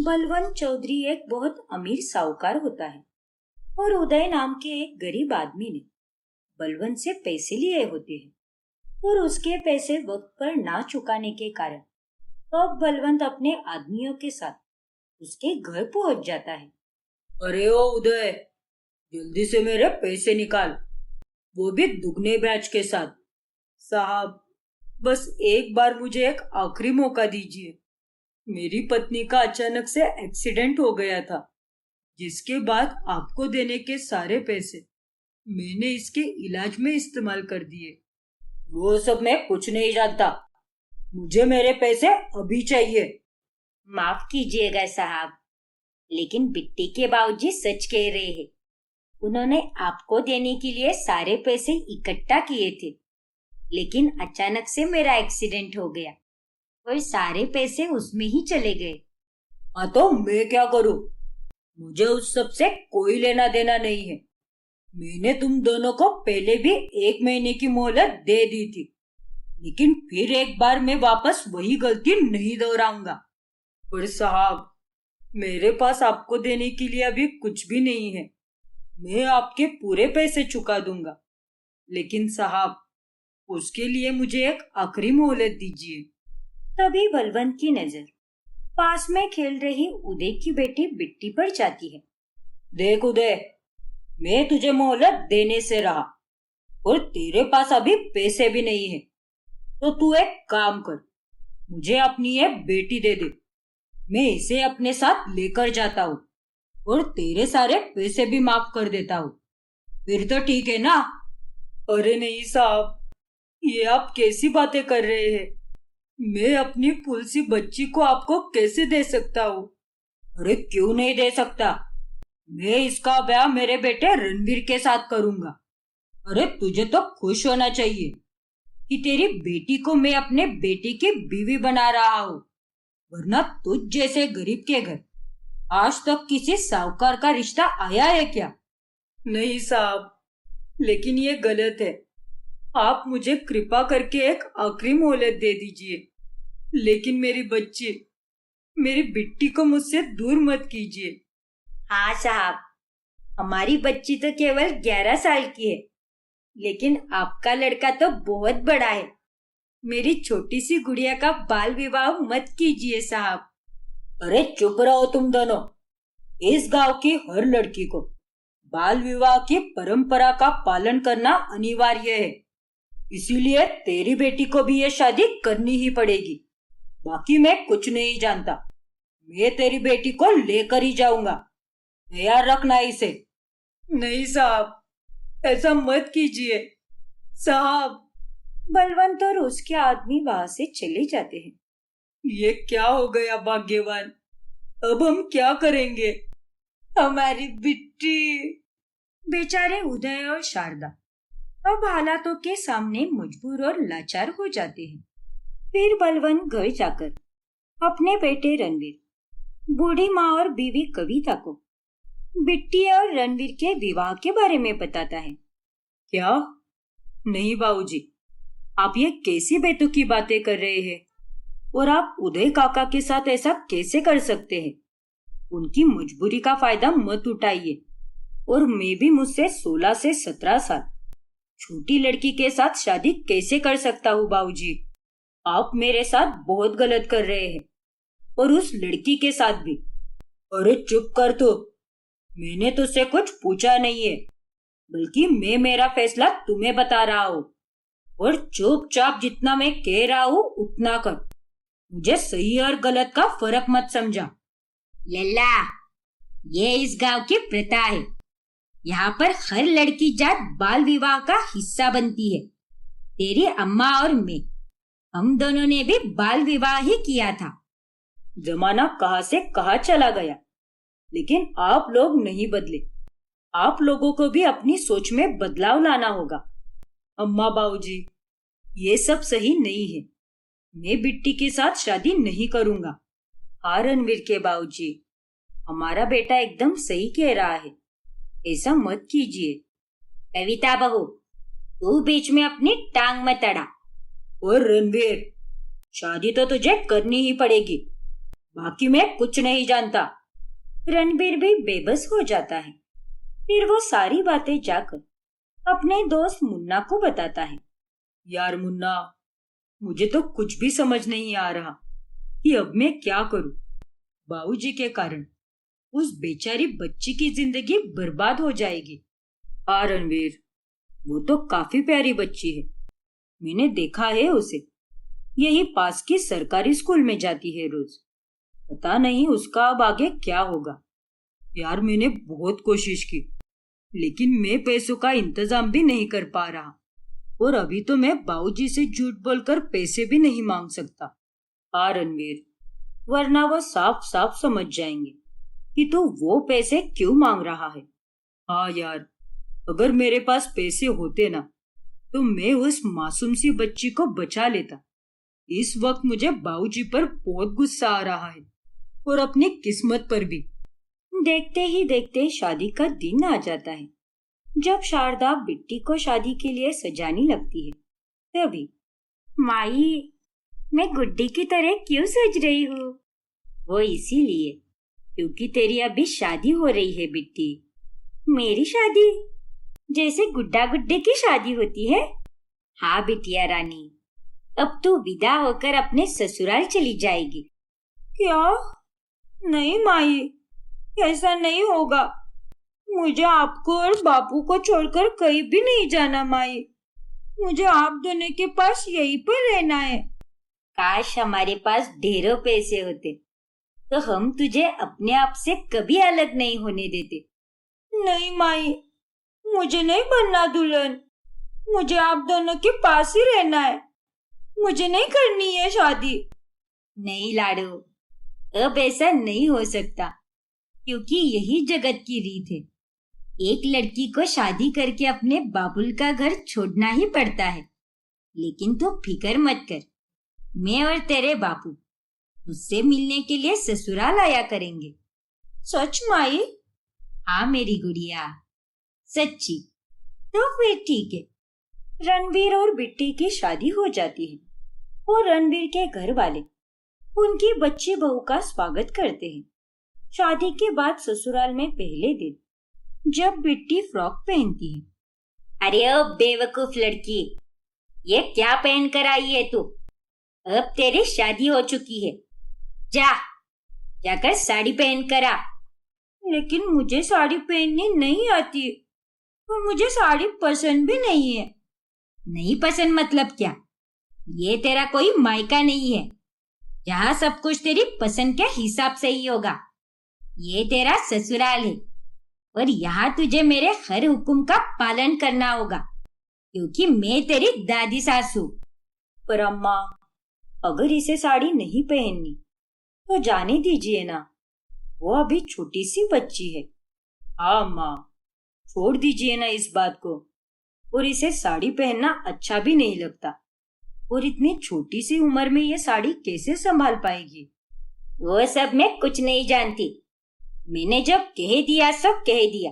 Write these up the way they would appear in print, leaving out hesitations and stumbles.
बलवंत चौधरी एक बहुत अमीर साहूकार होता है और उदय नाम के एक गरीब आदमी ने बलवंत से पैसे लिए होते हैं और उसके पैसे वक्त पर ना चुकाने के कारण अब बलवंत अपने आदमियों के साथ उसके घर पहुंच जाता है। अरे ओ उदय, जल्दी से मेरे पैसे निकाल, वो भी दुगने ब्याज के साथ। साहब, बस एक बार मुझे एक आखिरी मौका दीजिए। मेरी पत्नी का अचानक से एक्सीडेंट हो गया था, जिसके बाद आपको देने के सारे पैसे मैंने इसके इलाज में इस्तेमाल कर दिए। वो सब मैं कुछ नहीं जानता, मुझे मेरे पैसे अभी चाहिए। माफ कीजिएगा साहब, लेकिन बिट्टी के बाबूजी सच कह रहे हैं। उन्होंने आपको देने के लिए सारे पैसे इकट्ठा किए थे, लेकिन अचानक से मेरा एक्सीडेंट हो गया और सारे पैसे उसमें ही चले गए। हाँ, तो मैं क्या करूं? मुझे उस सब से कोई लेना देना नहीं है। मैंने तुम दोनों को पहले भी 1 महीने की मोहलत दे दी थी, लेकिन फिर एक बार मैं वापस वही गलती नहीं दोहराऊंगा। पर साहब, मेरे पास आपको देने के लिए अभी कुछ भी नहीं है। मैं आपके पूरे पैसे चुका दूंगा, लेकिन साहब, उसके लिए मुझे एक आखिरी मोहलत दीजिए। तभी बलवंत की नजर पास में खेल रही उदय की बेटी बिट्टी पर जाती है। देख उदय, मैं तुझे मोहलत देने से रहा और तेरे पास अभी पैसे भी नहीं है, तो तू एक काम कर, मुझे अपनी ये बेटी दे दे। मैं इसे अपने साथ लेकर जाता हूँ और तेरे सारे पैसे भी माफ कर देता हूँ। फिर तो ठीक है ना? अरे नहीं साहब, ये आप कैसी बातें कर रहे हैं? मैं अपनी फूलसी बच्ची को आपको कैसे दे सकता हूँ? अरे क्यों नहीं दे सकता? मैं इसका ब्याह मेरे बेटे रणवीर के साथ करूंगा। अरे तुझे तो खुश होना चाहिए कि तेरी बेटी को मैं अपने बेटे की बीवी बना रहा हूँ, वरना तुझ जैसे गरीब के घर आज तक किसी साहूकार का रिश्ता आया है क्या? नहीं साहब, लेकिन ये गलत है। आप मुझे कृपा करके एक आखिरी मोहलत दे दीजिए, लेकिन मेरी बच्ची, मेरी बिट्टी को मुझसे दूर मत कीजिए। हाँ साहब, हमारी बच्ची तो केवल 11 साल की है, लेकिन आपका लड़का तो बहुत बड़ा है। मेरी छोटी सी गुड़िया का बाल विवाह मत कीजिए साहब। अरे चुप रहो तुम दोनों। इस गांव की हर लड़की को बाल विवाह की परंपरा का पालन करना अनिवार्य है, इसीलिए तेरी बेटी को भी ये शादी करनी ही पड़ेगी। बाकी मैं कुछ नहीं जानता। मैं तेरी बेटी को लेकर ही जाऊंगा, तैयार रखना इसे। नहीं साहब, ऐसा मत कीजिए साहब। बलवंत और उसके आदमी वहां से चले जाते हैं। ये क्या हो गया भाग्यवान, अब हम क्या करेंगे? हमारी बिट्टी। बेचारे उदय और शारदा अब हालातों के सामने मजबूर और लाचार हो जाते हैं। फिर बलवंत घर जाकर अपने बेटे रणवीर, बूढ़ी माँ और बीवी कविता को बिट्टी और रणवीर के विवाह के बारे में बताता है। क्या? नहीं बाबूजी, आप ये कैसी बेतुकी बातें कर रहे हैं? और आप उदय काका के साथ ऐसा कैसे कर सकते हैं? उनकी मजबूरी का फायदा मत उठाइए। और मैं भी मुझसे 16 से 17 साल छोटी लड़की के साथ शादी कैसे कर सकता हूँ बाबूजी? आप मेरे साथ बहुत गलत कर रहे हैं, और उस लड़की के साथ भी। अरे चुप कर तू, मैंने तुझसे कुछ पूछा नहीं है, बल्कि मैं मेरा फैसला तुम्हें बता रहा हूँ। और चुपचाप जितना मैं कह रहा हूँ उतना कर, मुझे सही और गलत का फर्क मत समझा। लल्ला, ये इस गांव की प्रथा है। यहाँ पर हर लड़की जात बाल विवाह का हिस्सा बनती है। तेरी अम्मा और मैं, हम दोनों ने भी बाल विवाह ही किया था। जमाना कहाँ से कहाँ चला गया, लेकिन आप लोग नहीं बदले। आप लोगों को भी अपनी सोच में बदलाव लाना होगा। अम्मा बाबूजी, ये सब सही नहीं है। मैं बिट्टी के साथ शादी नहीं करूंगा। हाँ रणवीर के बाबूजी, हमारा बेटा एकदम सही कह रहा है, ऐसा मत कीजिए। कविता बहू, तू बीच में अपनी टांग मत अड़ा। और रणवीर, शादी तो तुझे करनी ही पड़ेगी। बाकी मैं कुछ नहीं जानता। रणबीर भी बेबस हो जाता है। फिर वो सारी बातें जाकर अपने दोस्त मुन्ना को बताता है। यार मुन्ना, मुझे तो कुछ भी समझ नहीं आ रहा कि अब मैं क्या करूं। बाबूजी के कारण उस बेचारी बच्ची की जिंदगी बर्बाद हो जाएगी। हाँ रणवीर, वो तो काफी प्यारी बच्ची है। मैंने देखा है उसे। यही पास की सरकारी स्कूल में जाती है रोज। पता नहीं उसका अब आगे क्या होगा। यार मैंने बहुत कोशिश की, लेकिन मैं पैसों का इंतजाम भी नहीं कर पा रहा। और अभी तो मैं बाबूजी से झूठ बोलकर पैसे भी नहीं मांग सकता। हाँ रणवीर, वरना वो साफ साफ समझ जाएंगे कि तू वो पैसे क्यों मांग रहा है। हाँ यार, अगर मेरे पास पैसे होते ना, तो मैं उस मासूम सी बच्ची को बचा लेता। इस वक्त मुझे बाबूजी पर बहुत गुस्सा आ रहा है और अपनी किस्मत पर भी। देखते ही देखते शादी का दिन आ जाता है। जब शारदा बिट्टी को शादी के लिए सजाने लगती है, तभी माई, मैं गुड्डी की तरह क्यों सज रही हूँ? वो इसीलिए क्योंकि तेरी अभी शादी हो रही है बिट्टी। मेरी शादी? जैसे गुड्डा गुड्डे की शादी होती है? हाँ बिटिया रानी, अब तू विदा होकर अपने ससुराल चली जाएगी। क्या? नहीं माई, ऐसा नहीं होगा। मुझे आपको और बापू को छोड़कर कहीं भी नहीं जाना माई। मुझे आप दोनों के पास यहीं पर रहना है। काश हमारे पास ढेरों पैसे होते, तो हम तुझे अपने आप से कभी अलग नहीं होने देते। नहीं माई, मुझे नहीं बनना दुल्हन। मुझे आप दोनों के पास ही रहना है। मुझे नहीं करनी है शादी। नहीं लाडो, अब ऐसा नहीं हो सकता, क्योंकि यही जगत की रीत है। एक लड़की को शादी करके अपने बाबुल का घर छोड़ना ही पड़ता है। लेकिन तू फिक्र मत कर, मैं और तेरे बापू उससे मिलने के लिए ससुराल आया करेंगे। सच माई? हाँ मेरी गुड़िया, सच्ची। तो फिर ठीक है। रणवीर और बिट्टी की शादी हो जाती है और रणवीर के घर वाले उनकी बच्ची बहू का स्वागत करते हैं। शादी के बाद ससुराल में पहले दिन जब बिट्टी फ्रॉक पहनती है। अरे ओ बेवकूफ लड़की, ये क्या पहन कर आई है तू? अब तेरी शादी हो चुकी है। जाकर साड़ी पहन कर आ। लेकिन मुझे साड़ी पहननी नहीं आती और मुझे साड़ी पसंद भी नहीं है। नहीं पसंद मतलब क्या? ये तेरा कोई मायका नहीं है, यहाँ सब कुछ तेरी पसंद के हिसाब से ही होगा। ये तेरा ससुराल है और यहाँ तुझे मेरे हर हुक्म का पालन करना होगा, क्योंकि मैं तेरी दादी सास हूँ। पर अम्मा, अगर इसे साड़ी नहीं पहननी तो जाने दीजिए ना। वो अभी छोटी सी बच्ची है। हाँ अम्मा, छोड़ दीजिए ना इस बात को। और इसे साड़ी पहनना अच्छा भी नहीं लगता। और इतनी छोटी सी उम्र में ये साड़ी कैसे संभाल पाएगी? वो सब मैं कुछ नहीं जानती। मैंने जब कह दिया सब कह दिया।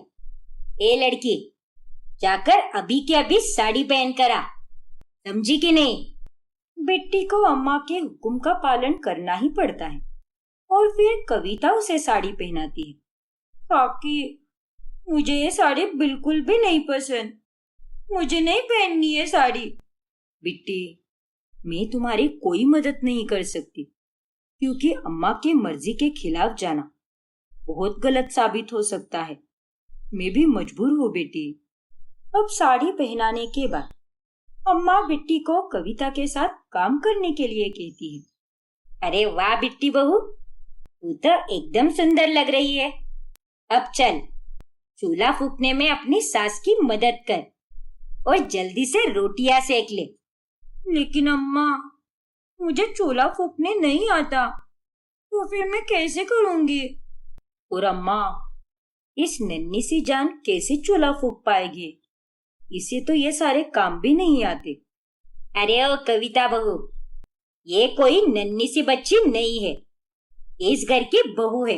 ए लड़की, जाकर अभी के अभी साड़ी पहन कर आ, समझी कि नहीं? बिट्टी को अम्मा के हुक्म का पालन करना ही पड़ता है और फिर कविता उसे साड़ी पहनाती है। काकी, मुझे ये साड़ी बिल्कुल भी नहीं पसंद। मुझे नहीं पहननी है साड़ी। बिट्टी, मैं तुम्हारी कोई मदद नहीं कर सकती, क्योंकि अम्मा की मर्जी के खिलाफ जाना बहुत गलत साबित हो सकता है। मैं भी मजबूर हूँ बेटी। अब साड़ी पहनाने के बाद अम्मा बिट्टी को कविता के साथ काम करने के लिए कहती है। अरे वाह बिट्टी बहू, तू तो एकदम सुंदर लग रही है। अब चल, चूल्हा फूकने में अपनी सास की मदद कर और जल्दी से रोटियां सेक ले। लेकिन अम्मा, मुझे चूल्हा फूकने नहीं आता, तो फिर मैं कैसे करूंगी? और अम्मा, इस नन्ही सी जान कैसे चूल्हा फूक पाएगी? इसे तो ये सारे काम भी नहीं आते। अरे ओ कविता बहू, ये कोई नन्ही सी बच्ची नहीं है, इस घर की बहू है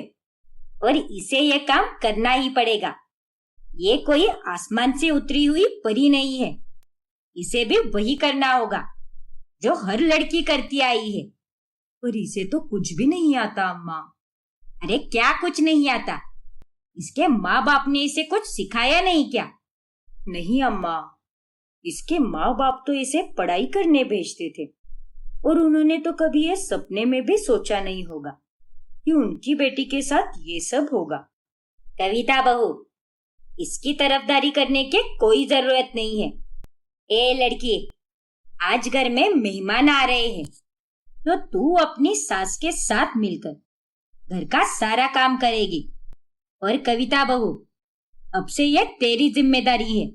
और इसे ये काम करना ही पड़ेगा। ये कोई आसमान से उतरी हुई परी नहीं है। इसे भी वही करना होगा जो हर लड़की करती आई है। पर इसे तो कुछ भी नहीं आता अम्मा। अरे क्या कुछ नहीं आता? इसके माँ बाप ने इसे कुछ सिखाया नहीं क्या? नहीं अम्मा, इसके माँ बाप तो इसे पढ़ाई करने भेजते थे और उन्होंने तो कभी ये सपने में भी सोचा नहीं होगा कि उनकी बेटी के साथ ये सब होगा। कविता बहू, इसकी तरफदारी करने की कोई जरूरत नहीं है। ए लड़की, आज घर में मेहमान आ रहे हैं तो तू अपनी सास के साथ मिलकर घर का सारा काम करेगी। और कविता बहू, अब से ये तेरी जिम्मेदारी है,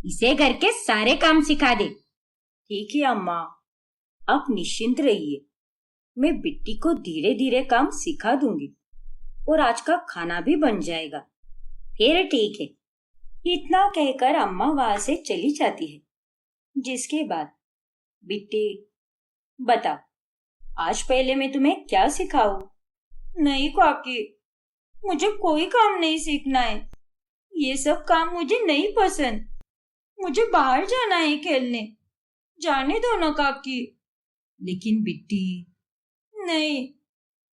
इसे घर के सारे काम सिखा दे। ठीक है अम्मा, आप निश्चिंत रहिए, मैं बिट्टी को धीरे धीरे काम सिखा दूंगी और आज का खाना भी बन जाएगा। फिर ठीक है। इतना कहकर अम्मा वहां से चली जाती है। जिसके बाद, बिट्टी बता, आज पहले मैं तुम्हें क्या सिखाऊं? नहीं काकी, मुझे कोई काम नहीं सीखना है। ये सब काम मुझे नहीं पसंद। मुझे बाहर जाना है खेलने। जाने दो ना काकी। लेकिन बिट्टी, नहीं,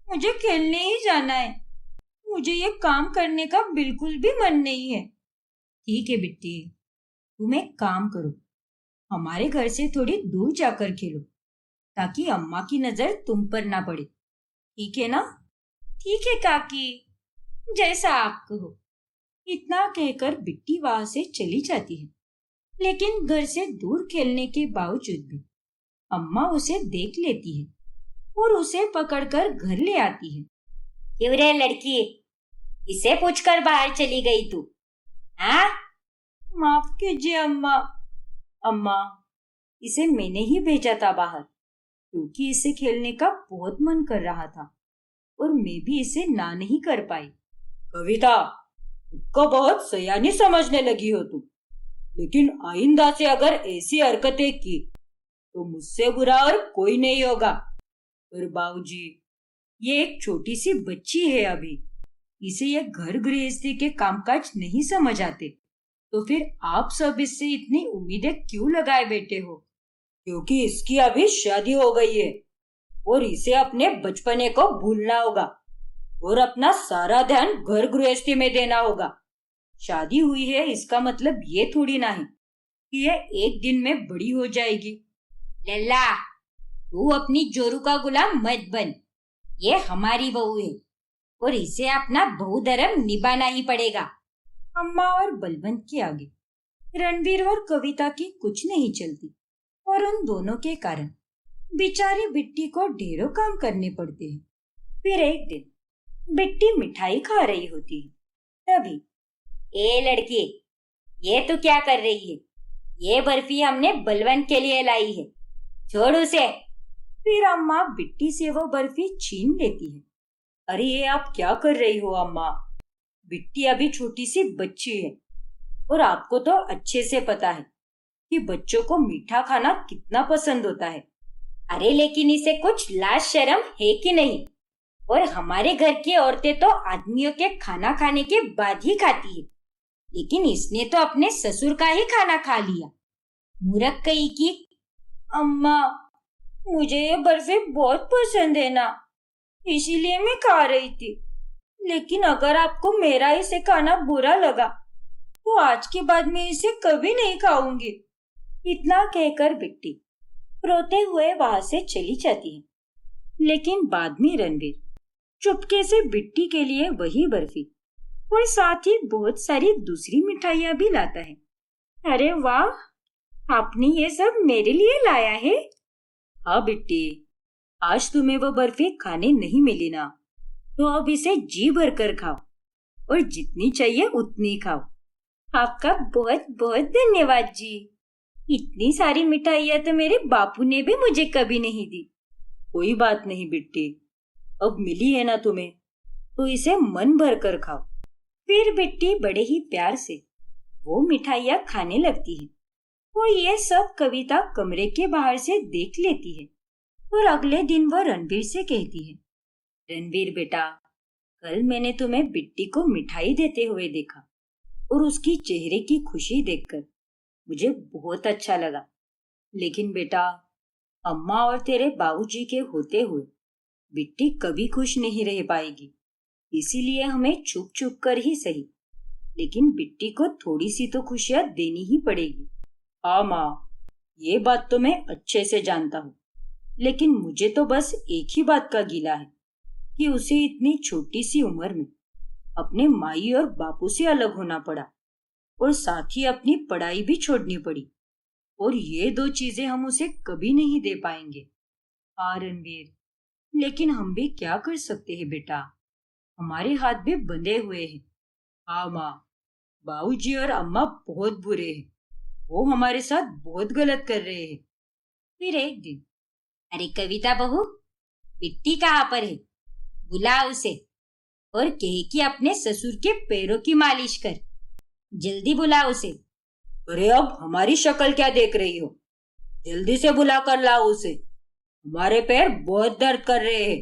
मुझे खेलने ही जाना है। मुझे ये काम करने का बिल्कुल भी मन नहीं है। ठीक है बिट्टी, तुम एक काम करो, हमारे घर से थोड़ी दूर जाकर खेलो ताकि अम्मा की नजर तुम पर ना पड़े। ठीक है ना? ठीक है काकी, जैसा आप कहो। इतना कहकर बिट्टी वहां से चली जाती है। लेकिन घर से दूर खेलने के बावजूद भी अम्मा उसे देख लेती है और उसे पकड़कर घर ले आती है। क्यों रे लड़की, इसे पूछकर बाहर चली गई तू? हाँ? माफ कीजिए अम्मा। अम्मा, इसे मैंने ही भेजा था बाहर क्योंकि इसे खेलने का बहुत मन कर रहा था और मैं भी इसे ना नहीं कर पाई। कविता, को बहुत सयानी समझने लगी हो तुम, लेकिन आइंदा से अगर ऐसी हरकतें की तो मुझसे बुरा और कोई नहीं होगा। पर बाबूजी, ये एक छोटी सी बच्ची है अभी, इसे ये घर गृहस्थी के कामकाज नहीं समझ आते, तो फिर आप सब इससे इतनी उम्मीदें क्यों लगाए बैठे हो? क्योंकि इसकी अभी शादी हो गई है और इसे अपने बचपने को भूलना होगा और अपना सारा ध्यान घर गृहस्थी में देना होगा। शादी हुई है इसका मतलब ये थोड़ी ना है कि ये एक दिन में बड़ी हो जाएगी। लल्ला, तू अपनी जोरू का गुलाम मत बन। ये हमारी बहू है और इसे अपना बहु धर्म निभाना ही पड़ेगा। अम्मा और बलवंत के आगे रणवीर और कविता की कुछ नहीं चलती और उन दोनों के कारण बेचारी बिट्टी को ढेरों काम करने पड़ते हैं। फिर एक दिन बिट्टी मिठाई खा रही होती है। तभी, ए लड़की, ये तू क्या कर रही है? ये बर्फी हमने बलवंत के लिए लाई है, छोड़ उसे। फिर अम्मा बिट्टी से वो बर्फी छीन लेती है। अरे ये आप क्या कर रही हो अम्मा? बिट्टी अभी छोटी सी बच्ची है और आपको तो अच्छे से पता है कि बच्चों को मीठा खाना कितना पसंद होता है। अरे लेकिन इसे कुछ लाज शर्म है कि नहीं? और हमारे घर की औरतें तो आदमियों के खाना खाने के बाद ही खाती है, लेकिन इसने तो अपने ससुर का ही खाना खा लिया। मूर्ख कहीं की। अम्मा, मुझे ये बर्फी बहुत पसंद है ना, इसीलिए मैं खा रही थी। लेकिन अगर आपको मेरा इसे खाना बुरा लगा तो आज के बाद मैं इसे कभी नहीं खाऊंगी। इतना कहकर बिट्टी रोते हुए वहां से चली जाती है। लेकिन बाद में रणवीर चुपके से बिट्टी के लिए वही बर्फी और साथ ही बहुत सारी दूसरी मिठाइयाँ भी लाता है। अरे वाह, आपने ये सब मेरे लिए लाया है? हाँ बिट्टी, आज तुम्हें वो बर्फी खाने नहीं मिली ना, तो अब इसे जी भर कर खाओ और जितनी चाहिए उतनी खाओ। आपका बहुत बहुत धन्यवाद जी। इतनी सारी मिठाइयाँ तो मेरे बापू ने भी मुझे कभी नहीं दी। कोई बात नहीं बिट्टी, अब मिली है ना तुम्हें, तो इसे मन भर कर खाओ। फिर बिट्टी बड़े ही प्यार से वो मिठाइयाँ खाने लगती है और ये सब कविता कमरे के बाहर से देख लेती है। और अगले दिन वो रणवीर से कहती है, रणवीर बेटा, कल मैंने तुम्हें बिट्टी को मिठाई देते हुए देखा और उसकी चेहरे की खुशी देखकर मुझे बहुत अच्छा लगा। लेकिन बेटा, अम्मा और तेरे बाबूजी के होते हुए बिट्टी कभी खुश नहीं रह पाएगी। इसीलिए हमें छुप छुप कर ही सही, लेकिन बिट्टी को थोड़ी सी तो खुशियां देनी ही पड़ेगी। हाँ माँ, ये बात तो मैं अच्छे से जानता हूँ, लेकिन मुझे तो बस एक ही बात का गिला है कि उसे इतनी छोटी सी उम्र में अपने माई और बापू से अलग होना पड़ा और साथ ही अपनी पढ़ाई भी छोड़नी पड़ी, और ये दो चीजें हम उसे कभी नहीं दे पाएंगे। हाँ रणवीर, लेकिन हम भी क्या कर सकते हैं बेटा, हमारे हाथ भी बंधे हुए हैं। हाँ माँ, बाबूजी और अम्मा बहुत बुरे हैं, वो हमारे साथ बहुत गलत कर रहे हैं। फिर एक दिन, अरे कविता बहू, बिट्टी कहाँ पर है? बुला उसे और कहे कि अपने ससुर के पैरों की मालिश कर। जल्दी बुला उसे। अरे अब हमारी शक्ल क्या देख रही हो? जल्दी से बुला कर लाओ उसे, हमारे पैर बहुत दर्द कर रहे हैं।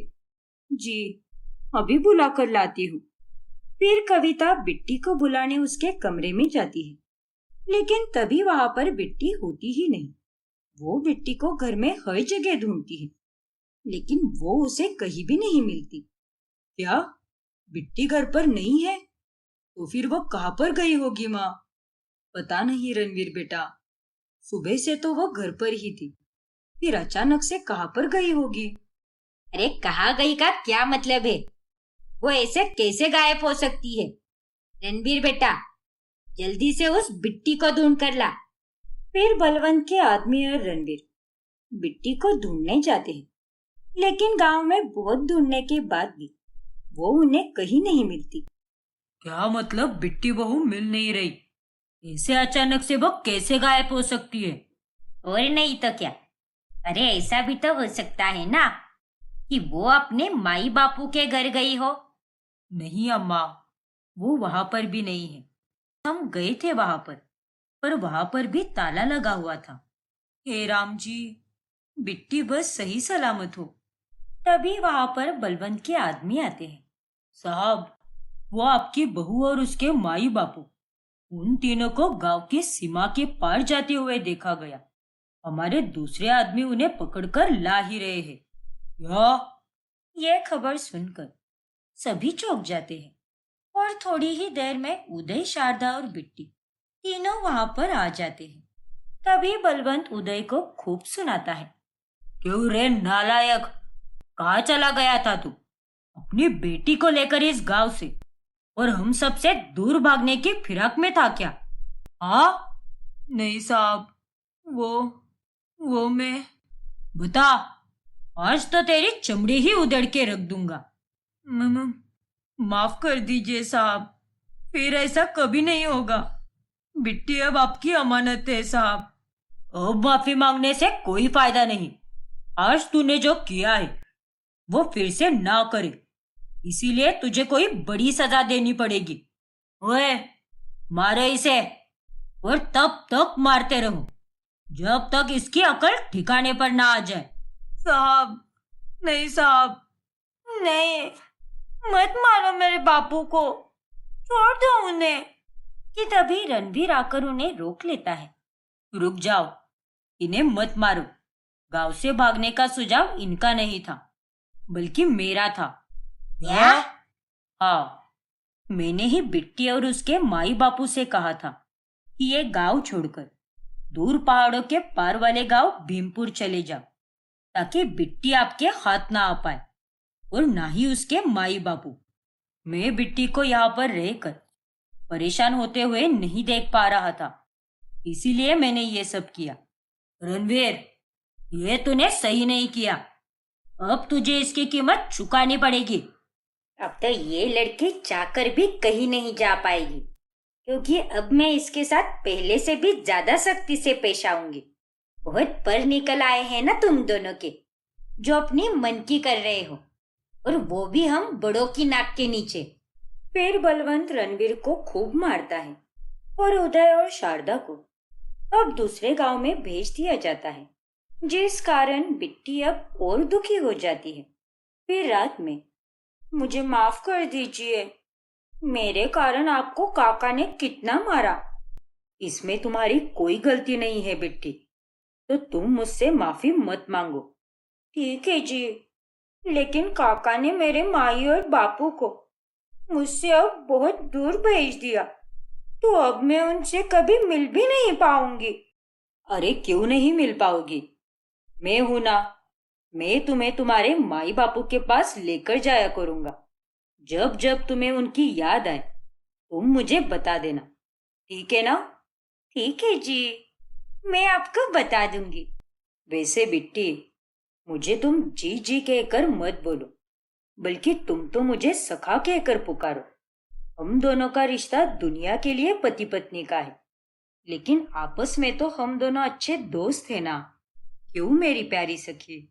जी, अभी बुला कर लाती हूँ। फिर कविता बिट्टी को बुलाने उसके कमरे में जाती है, लेकिन तभी वहां पर बिट्टी होती ही नहीं। वो बिट्टी को घर में हर जगह ढूंढती है, लेकिन वो उसे कहीं भी नहीं मिलती। क्या बिट्टी घर पर नहीं है? तो फिर वो कहाँ पर गई होगी माँ? पता नहीं रणवीर बेटा, सुबह से तो वो घर पर ही थी, फिर अचानक से कहाँ पर गई होगी? अरे कहाँ गई का क्या मतलब है? वो ऐसे कैसे गायब हो सकती है? रणबीर बेटा, जल्दी से उस बिट्टी को ढूंढ कर ला। फिर बलवंत के आदमी और रणबीर बिट्टी को ढूंढने जाते हैं, लेकिन गांव में बहुत ढूंढने के बाद भी वो उन्हें कहीं नहीं मिलती। क्या मतलब बिट्टी बहू मिल नहीं रही? ऐसे अचानक से वो कैसे गायब हो सकती है? और नहीं तो क्या, अरे ऐसा भी तो हो सकता है ना कि वो अपने माई बापू के घर गई हो। नहीं अम्मा, वो वहां पर भी नहीं है। हम गए थे वहां पर वहां पर भी ताला लगा हुआ था। हे राम जी, बिट्टी बस सही सलामत हो। तभी वहां पर बलवंत के आदमी आते हैं। साहब, वो आपकी बहू और उसके माई बापू, उन तीनों को गांव की सीमा के पार जाते हुए देखा गया। हमारे दूसरे आदमी उन्हें पकड़कर ला ही रहे हैं। ये खबर सुनकर सभी चौंक जाते हैं और थोड़ी ही देर में उदय, शारदा और बिट्टी तीनों वहां पर आ जाते हैं। तभी बलवंत उदय को खूब सुनाता है। क्यों रे नालायक, कहाँ चला गया था तू अपनी बेटी को लेकर इस गांव से, और हम सबसे दूर भागने की फिराक में था क्या? हाँ? नहीं साहब, वो मैं। बता, आज तो तेरी चमड़ी ही उधेड़ के रख दूंगा। माफ कर दीजिए साहब, फिर ऐसा कभी नहीं होगा। बिट्टी अब आपकी अमानत है साहब। अब माफी मांगने से कोई फायदा नहीं। आज तूने जो किया है वो फिर से ना करे, इसीलिए तुझे कोई बड़ी सजा देनी पड़ेगी। ओए, मारो इसे और तब तक मारते रहो जब तक इसकी अकल ठिकाने पर ना आ जाए। साहब, नहीं साहब। नहीं, मत मारो मेरे बापू को, छोड़ दो उन्हें। कि तभी रणवीर आकर उन्हें रोक लेता है। रुक जाओ, इन्हें मत मारो। गांव से भागने का सुझाव इनका नहीं था, बल्कि मेरा था। क्या? हाँ, मैंने ही बिट्टी और उसके माई बापू से कहा था कि ये गांव छोड़कर दूर पहाड़ों के पार वाले गांव भीमपुर चले जाओ, ताकि बिट्टी आपके हाथ ना आ पाए और ना ही उसके माई बापू। मैं बिट्टी को यहाँ पर रहकर परेशान होते हुए नहीं देख पा रहा था, इसीलिए मैंने ये सब किया। रणवीर, ये तूने सही नहीं किया। अब तुझे इसकी कीमत चुकानी पड़ेगी। अब तो ये लड़की चाहकर भी कहीं नहीं जा पाएगी, क्योंकि अब मैं इसके साथ पहले से भी ज्यादा सख्ती से पेश आऊंगी। बहुत पर निकल आए हैं ना तुम दोनों के, जो अपनी मन की कर रहे हो, और वो भी हम बड़ों की नाक के नीचे। फिर बलवंत रणवीर को खूब मारता है और उदय और शारदा को अब दूसरे गांव में भेज दिया जाता है, जिस कारण बिट्टी अब और दुखी हो जाती है। फिर रात में, मुझे माफ कर दीजिए, मेरे कारण आपको काका ने कितना मारा। इसमें तुम्हारी कोई गलती नहीं है बिट्टी, तो तुम मुझसे माफी मत मांगो। ठीक है जी, लेकिन काका ने मेरे माई और बापू को मुझसे अब बहुत दूर भेज दिया, तो अब मैं उनसे कभी मिल भी नहीं पाऊंगी। अरे क्यों नहीं मिल पाओगी? मैं हूं ना। मैं तुम्हें तुम्हारे माई बापू के पास लेकर जाया करूंगा। जब जब तुम्हें उनकी याद आए तुम मुझे बता देना, ठीक है ना? ठीक है जी, मैं आपको बता दूंगी। वैसे बिट्टी, मुझे तुम जी जी कहकर मत बोलो, बल्कि तुम तो मुझे सखा कहकर पुकारो। हम दोनों का रिश्ता दुनिया के लिए पति पत्नी का है, लेकिन आपस में तो हम दोनों अच्छे दोस्त हैं ना। क्यों मेरी प्यारी सखी?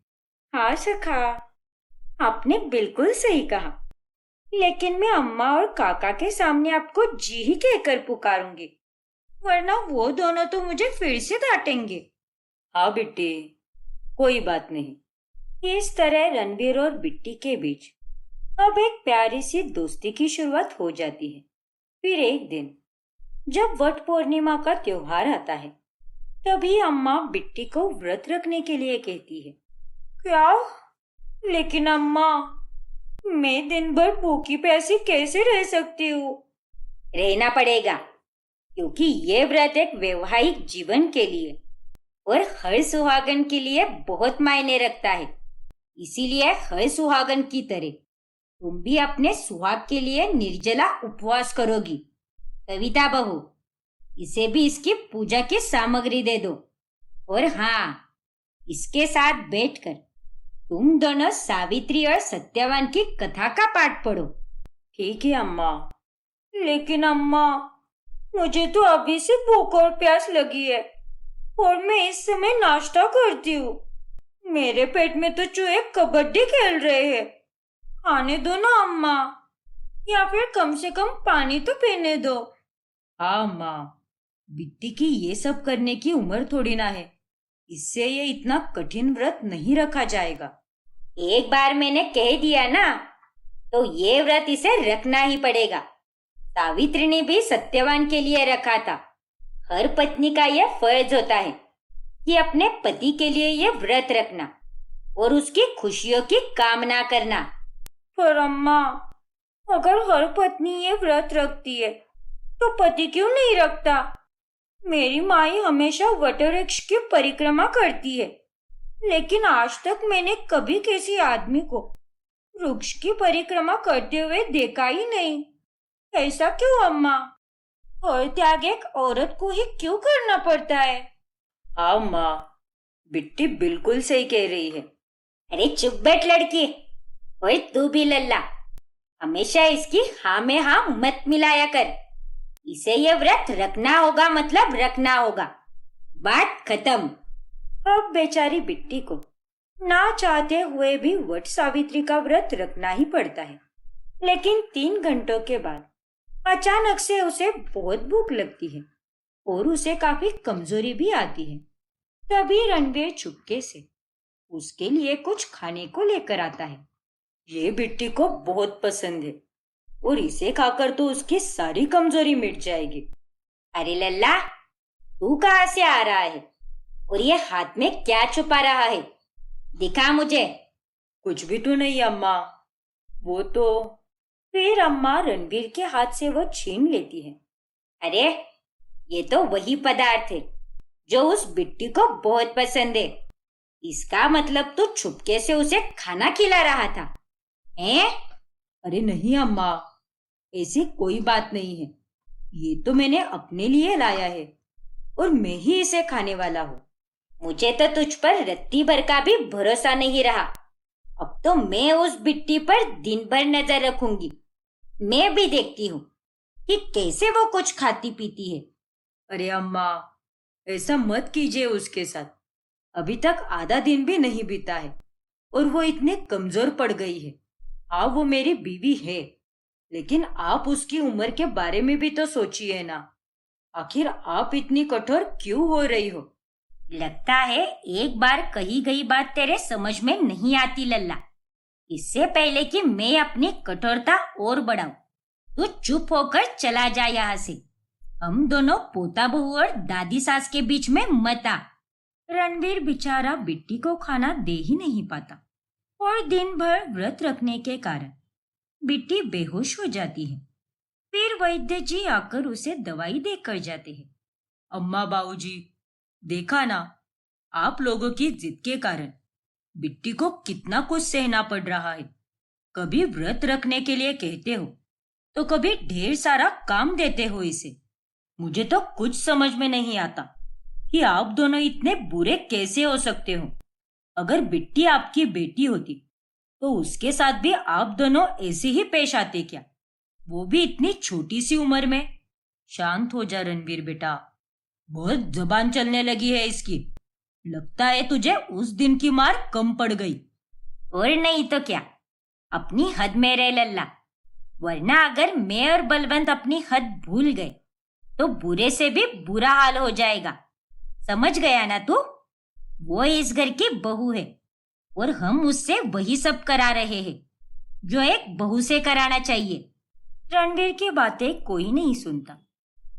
हाँ सखा, आपने बिल्कुल सही कहा, लेकिन मैं अम्मा और काका के सामने आपको जी ही कहकर पुकारूंगी, वरना वो दोनों तो मुझे फिर से डांटेंगे। हाँ बिट्टी, कोई बात नहीं। इस तरह रणवीर और बिट्टी के बीच अब एक प्यारी सी दोस्ती की शुरुआत हो जाती है। फिर एक दिन जब वट पूर्णिमा का त्योहार आता है, तभी अम्मा बिट्टी को व्रत रखने के लिए कहती है। क्या? लेकिन अम्मा, मैं दिन भर भूखी प्यासी कैसे रह सकती हूँ? रहना पड़ेगा, क्योंकि ये व्रत एक वैवाहिक जीवन के लिए और हर सुहागन के लिए बहुत मायने रखता है। इसीलिए हर सुहागन की तरह तुम भी अपने सुहाग के लिए निर्जला उपवास करोगी। कविता बहू, इसे भी इसकी पूजा की सामग्री दे दो। और हाँ, इसके साथ बैठकर तुम दोनों सावित्री और सत्यवान की कथा का पाठ पढ़ो। ठीक है अम्मा। लेकिन अम्मा, मुझे तो अभी से भूख और प्यास लगी है और मैं इस समय नाश्ता करती हूँ। मेरे पेट में तो चूहे कबड्डी खेल रहे हैं। खाने दो ना अम्मा, या फिर कम से कम पानी तो पीने दो। हाँ माँ, बिट्टी की ये सब करने की उम्र थोड़ी ना है। इससे ये इतना कठिन व्रत नहीं रखा जाएगा। एक बार मैंने कह दिया ना, तो ये व्रत इसे रखना ही पड़ेगा। सावित्री ने भी सत्यवान के लिए रखा था। हर पत्नी का यह फर्ज होता है कि अपने पति के लिए यह व्रत रखना और उसकी खुशियों की कामना करना। पर अम्मा, अगर हर पत्नी ये व्रत रखती है तो पति क्यों नहीं रखता? मेरी माई हमेशा वटवृक्ष की परिक्रमा करती है, लेकिन आज तक मैंने कभी किसी आदमी को वृक्ष की परिक्रमा करते हुए देखा ही नहीं। ऐसा क्यों अम्मा? हर त्याग एक औरत को ही क्यों करना पड़ता है? हाँ माँ, बिट्टी बिल्कुल सही कह रही है। अरे चुप बैठ लड़की, और तू भी लल्ला, हमेशा इसकी हाँ में हाँ मत मिलाया कर। इसे ये व्रत रखना होगा मतलब रखना होगा, बात खत्म। अब बेचारी बिट्टी को ना चाहते हुए भी वट सावित्री का व्रत रखना ही पड़ता है। लेकिन 3 घंटों के बाद अचानक से उसे बहुत भूख लगती है और उसे काफी कमजोरी भी आती है। तभी रणवीर चुपके से उसके लिए कुछ खाने को लेकर आता है। ये बिट्टी को बहुत पसंद है और इसे खाकर तो उसकी सारी कमजोरी मिट जाएगी। अरे लल्ला, तू कहाँ से आ रहा है और ये हाथ में क्या छुपा रहा है? दिखा मुझे। कुछ भी तो नहीं अम्मा, वो तो। फिर अम्मा रणवीर के हाथ से वो छीन लेती है। अरे ये तो वही पदार्थ है जो उस बिट्टी को बहुत पसंद है। इसका मतलब तू छुपके से उसे खाना खिला रहा था, हैं? अरे नहीं अम्मा, ऐसी कोई बात नहीं है। ये तो मैंने अपने लिए लाया है और मैं ही इसे खाने वाला हूँ। मुझे तो तुझ पर रत्ती भर का भी भरोसा नहीं रहा। अब तो मैं उस बिट्टी पर दिन भर नजर रखूंगी। मैं भी देखती हूँ कि कैसे वो कुछ खाती पीती है। अरे अम्मा, ऐसा मत कीजिए उसके साथ। अभी तक आधा दिन भी नहीं बीता है और वो इतने कमजोर पड़ गई है। हाँ, वो मेरी बीवी है, लेकिन आप उसकी उम्र के बारे में भी तो सोचिए ना। आखिर आप इतनी कठोर क्यों हो रही हो? लगता है एक बार कही गई बात तेरे समझ में नहीं आती लल्ला। इससे पहले कि मैं अपनी कठोरता और बढ़ाऊं, तू चुप होकर चला जा यहाँ से। हम दोनों पोता बहू और दादी सास के बीच में मत आ। रणवीर बेचारा बिट्टी को खाना दे ही नहीं पाता और दिन भर व्रत रखने के कारण बिट्टी बेहोश हो जाती है। फिर वैद्य जी आकर उसे दवाई देकर जाते हैं। अम्मा बाबूजी, देखा ना, आप लोगों की जिद के कारण बिट्टी को कितना कुछ सहना पड़ रहा है। कभी व्रत रखने के लिए कहते हो तो कभी ढेर सारा काम देते हो इसे। मुझे तो कुछ समझ में नहीं आता कि आप दोनों इतने बुरे कैसे हो सकते हो। अगर बिट्टी आपकी बेटी होती तो उसके साथ भी आप दोनों ऐसे ही पेश आते क्या, वो भी इतनी छोटी सी उम्र में। शांत हो जा रणवीर बेटा, बहुत जबान चलने लगी है इसकी। लगता है तुझे उस दिन की मार कम पड़ गई। और नहीं तो क्या, अपनी हद में रह लल्ला, वरना अगर मैं और बलवंत अपनी हद भूल गए तो बुरे से भी बुरा हाल हो जाएगा। समझ गया ना तू? वो इस घर की बहू है और हम उससे वही सब करा रहे हैं जो एक बहू से कराना चाहिए। रणवीर की बातें कोई नहीं सुनता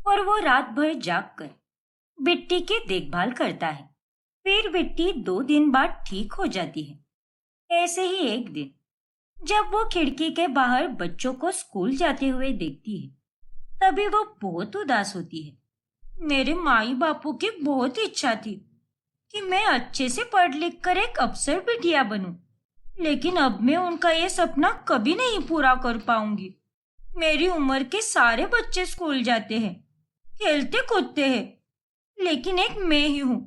और वो रात भर जागकर बिट्टी की देखभाल करता है। फिर बिट्टी 2 दिन बाद ठीक हो जाती है। ऐसे ही एक दिन जब वो खिड़की के बाहर बच्चों को स्कूल जाते हुए देखती है, तभी वो बहुत उदास होती है। मेरे माई बापू की बहुत इच्छा थी कि मैं अच्छे से पढ़ लिख कर एक अफसर बिटिया बनूं, लेकिन अब मैं उनका ये सपना कभी नहीं पूरा कर पाऊंगी। मेरी उम्र के सारे बच्चे स्कूल जाते हैं, खेलते कूदते हैं, लेकिन एक मैं ही हूँ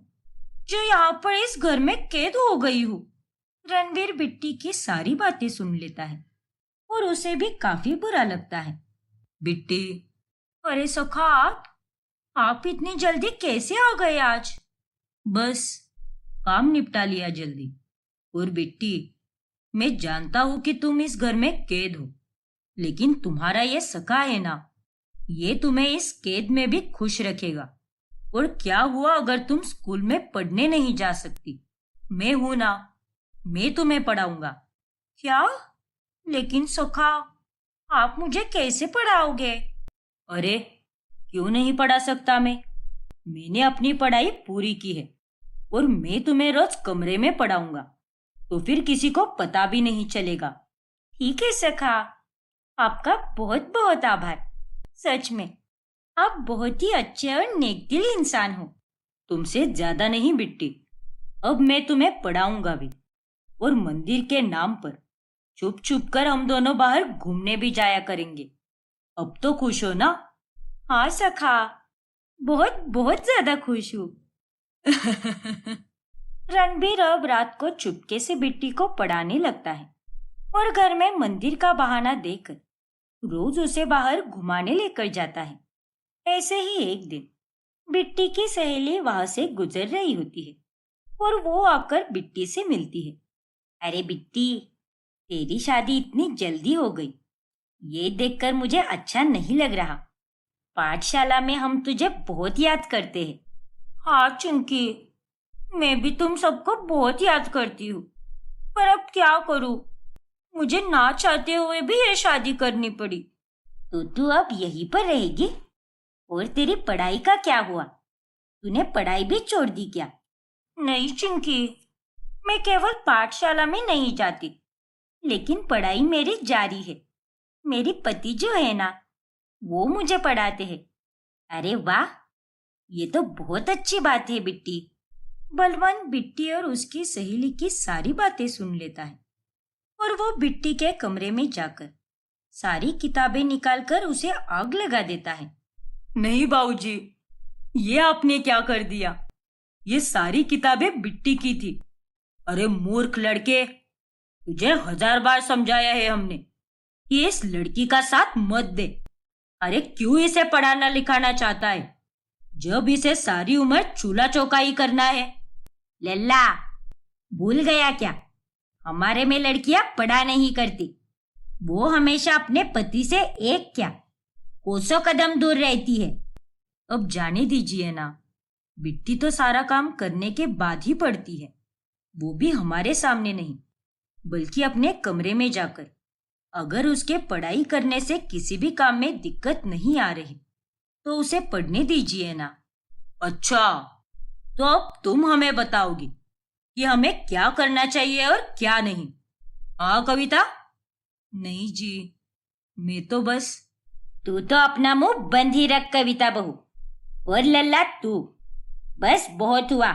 जो यहाँ पर इस घर में कैद हो गई हूँ। रणवीर बिट्टी की सारी बातें सुन लेता है और उसे भी काफी बुरा लगता है। बिट्टी, अरे सखा, आप इतनी जल्दी कैसे आ गए आज? बस काम निपटा लिया जल्दी। और बिट्टी, मैं जानता हूं कि तुम इस घर में कैद हो, लेकिन तुम्हारा ये सखा है ना, ये तुम्हें इस कैद में भी खुश रखेगा। और क्या हुआ अगर तुम स्कूल में पढ़ने नहीं जा सकती? मैं हूं ना, मैं तुम्हें पढ़ाऊंगा। क्या? लेकिन सखा, आप मुझे कैसे पढ़ाओगे? अरे क्यों नहीं पढ़ा सकता मैं? मैंने अपनी पढ़ाई पूरी की है और मैं तुम्हें रोज कमरे में पढ़ाऊंगा, तो फिर किसी को पता भी नहीं चलेगा। ठीक है सखा, आपका बहुत बहुत आभार। सच में आप बहुत ही अच्छे और नेकदिल इंसान हो। तुमसे ज्यादा नहीं बिट्टी, अब मैं तुम्हें पढ़ाऊंगा भी। और मंदिर के नाम पर छुप छुप कर हम दोनों बाहर घूमने भी जाया करेंगे। अब तो खुश हो ना? हाँ सखा, बहुत बहुत ज्यादा खुश हूँ। रणबीर अब रात को चुपके से बिट्टी को पढ़ाने लगता है और घर में मंदिर का बहाना देकर रोज उसे बाहर घुमाने लेकर जाता है। ऐसे ही एक दिन बिट्टी की सहेली वहां से गुजर रही होती है और वो आकर बिट्टी से मिलती है। अरे बिट्टी, तेरी शादी इतनी जल्दी हो गई, ये देखकर मुझे अच्छा नहीं लग रहा। पाठशाला में हम तुझे बहुत याद करते हैं। हाँ चुंकी, मैं भी तुम सबको बहुत याद करती हूँ, पर अब क्या करूँ, मुझे ना चाहते हुए भी ये शादी करनी पड़ी। तो तू अब यहीं पर रहेगी? और तेरी पढ़ाई का क्या हुआ? तूने पढ़ाई भी छोड़ दी क्या? नहीं चिंकी, मैं केवल पाठशाला में नहीं जाती, लेकिन पढ़ाई मेरी जारी है। मेरी पति जो है ना, वो मुझे पढ़ाते हैं। अरे वाह, ये तो बहुत अच्छी बात है बिट्टी। बलवंत बिट्टी और उसकी सहेली की सारी बातें सुन लेता है और वो बिट्टी के कमरे में जाकर सारी किताबें निकालकर उसे आग लगा देता है। नहीं बाबूजी, ये आपने क्या कर दिया? ये सारी किताबें बिट्टी की थी। अरे मूर्ख लड़के, तुझे 1000 बार समझाया है हमने कि इस लड़की का साथ मत दे। अरे क्यों इसे पढ़ाना लिखाना चाहता है जब इसे सारी उम्र चूल्हा चौका ही करना है? लल्ला, भूल गया क्या? हमारे में लड़कियां पढ़ा नहीं करती, वो हमेशा अपने पति से एक क्या कोसों कदम दूर रहती है। अब जाने दीजिए ना, बिट्टी तो सारा काम करने के बाद ही पढ़ती है, वो भी हमारे सामने नहीं, बल्कि अपने कमरे में जाकर। अगर उसके पढ़ाई करने से किसी भी काम में दिक्कत नहीं आ रही तो उसे पढ़ने दीजिए ना। अच्छा, तो अब तुम हमें बताओगी कि हमें क्या करना चाहिए और क्या नहीं। हाँ कविता। नहीं जी, मैं तो बस। तू तो अपना मुंह बंद ही रख कविता बहू। और लल्ला तू, बस बहुत हुआ।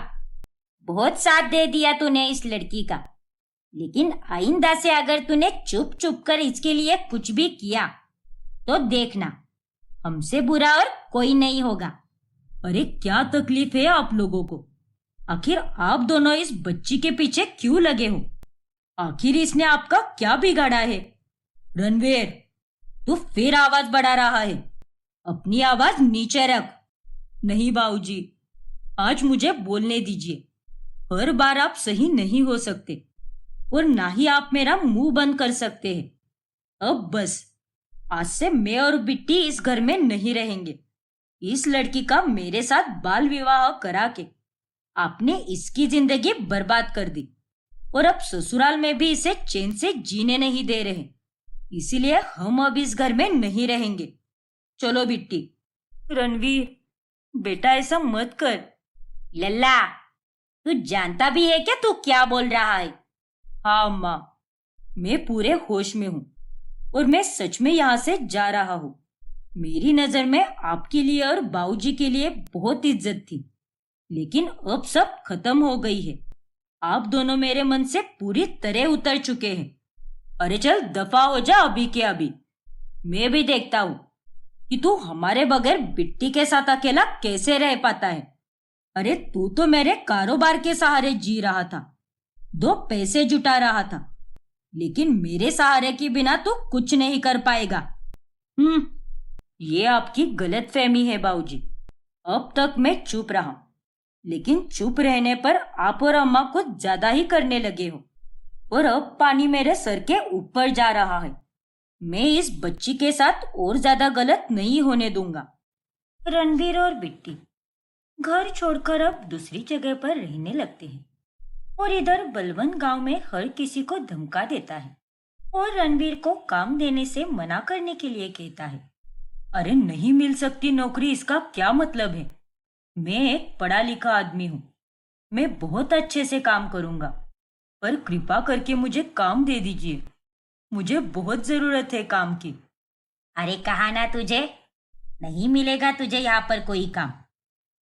बहुत साथ दे दिया तूने इस लड़की का, लेकिन आइंदा से अगर तूने चुप चुप कर इसके लिए कुछ भी किया तो देखना, हमसे बुरा और कोई नहीं होगा। अरे क्या तकलीफ है आप लोगों को? आखिर आप दोनों इस बच्ची के पीछे क्यों लगे हो? आखिर इसने आपका क्या बिगाड़ा है? रणवीर, तू फिर आवाज बढ़ा रहा है। अपनी आवाज नीचे रख। नहीं बाबूजी, आज मुझे बोलने दीजिए। हर बार आप सही नहीं हो सकते और ना ही आप मेरा मुंह बंद कर सकते हैं। अब बस, आज से मैं और बिट्टी इस घर में नहीं रहेंगे। इस लड़की का मेरे साथ बाल विवाह करा के आपने इसकी जिंदगी बर्बाद कर दी और अब ससुराल में भी इसे चैन से जीने नहीं दे रहे। इसीलिए हम अब इस घर में नहीं रहेंगे। चलो बिट्टी। रणवीर, बेटा ऐसा मत कर। लल्ला, तू जानता भी है क्या तू क्या बोल रहा है? हाँ अम्मा, मैं पूरे होश में हूँ और मैं सच में यहाँ से जा रहा हूँ। मेरी नजर में आपके लिए और बाबूजी के लिए बहुत इज्जत थी, लेकिन अब सब खत्म हो गई है। आप दोनों मेरे मन से पूरी तरह उतर चुके हैं। अरे चल दफा हो जा अभी के अभी। मैं भी देखता हूँ कि तू हमारे बगैर बिट्टी के साथ अकेला कैसे रह पाता है। अरे तू तो मेरे कारोबार के सहारे जी रहा था, 2 पैसे जुटा रहा था, लेकिन मेरे सहारे के बिना तू कुछ नहीं कर पाएगा। ये आपकी गलतफहमी है बाबूजी। अब तक मैं चुप रहा, लेकिन चुप रहने पर आप और अम्मा कुछ ज्यादा ही करने लगे हो और अब पानी मेरे सर के ऊपर जा रहा है। मैं इस बच्ची के साथ और ज्यादा गलत नहीं होने दूंगा। रणवीर और बिट्टी घर छोड़कर अब दूसरी जगह पर रहने लगते हैं और इधर बलवंत गांव में हर किसी को धमका देता है और रणवीर को काम देने से मना करने के लिए कहता है। अरे नहीं मिल सकती नौकरी, इसका क्या मतलब है? मैं एक पढ़ा लिखा आदमी हूँ, मैं बहुत अच्छे से काम करूंगा, पर कृपा करके मुझे काम दे दीजिए। मुझे बहुत जरूरत है काम की। अरे कहा ना तुझे, नहीं मिलेगा तुझे यहाँ पर कोई काम।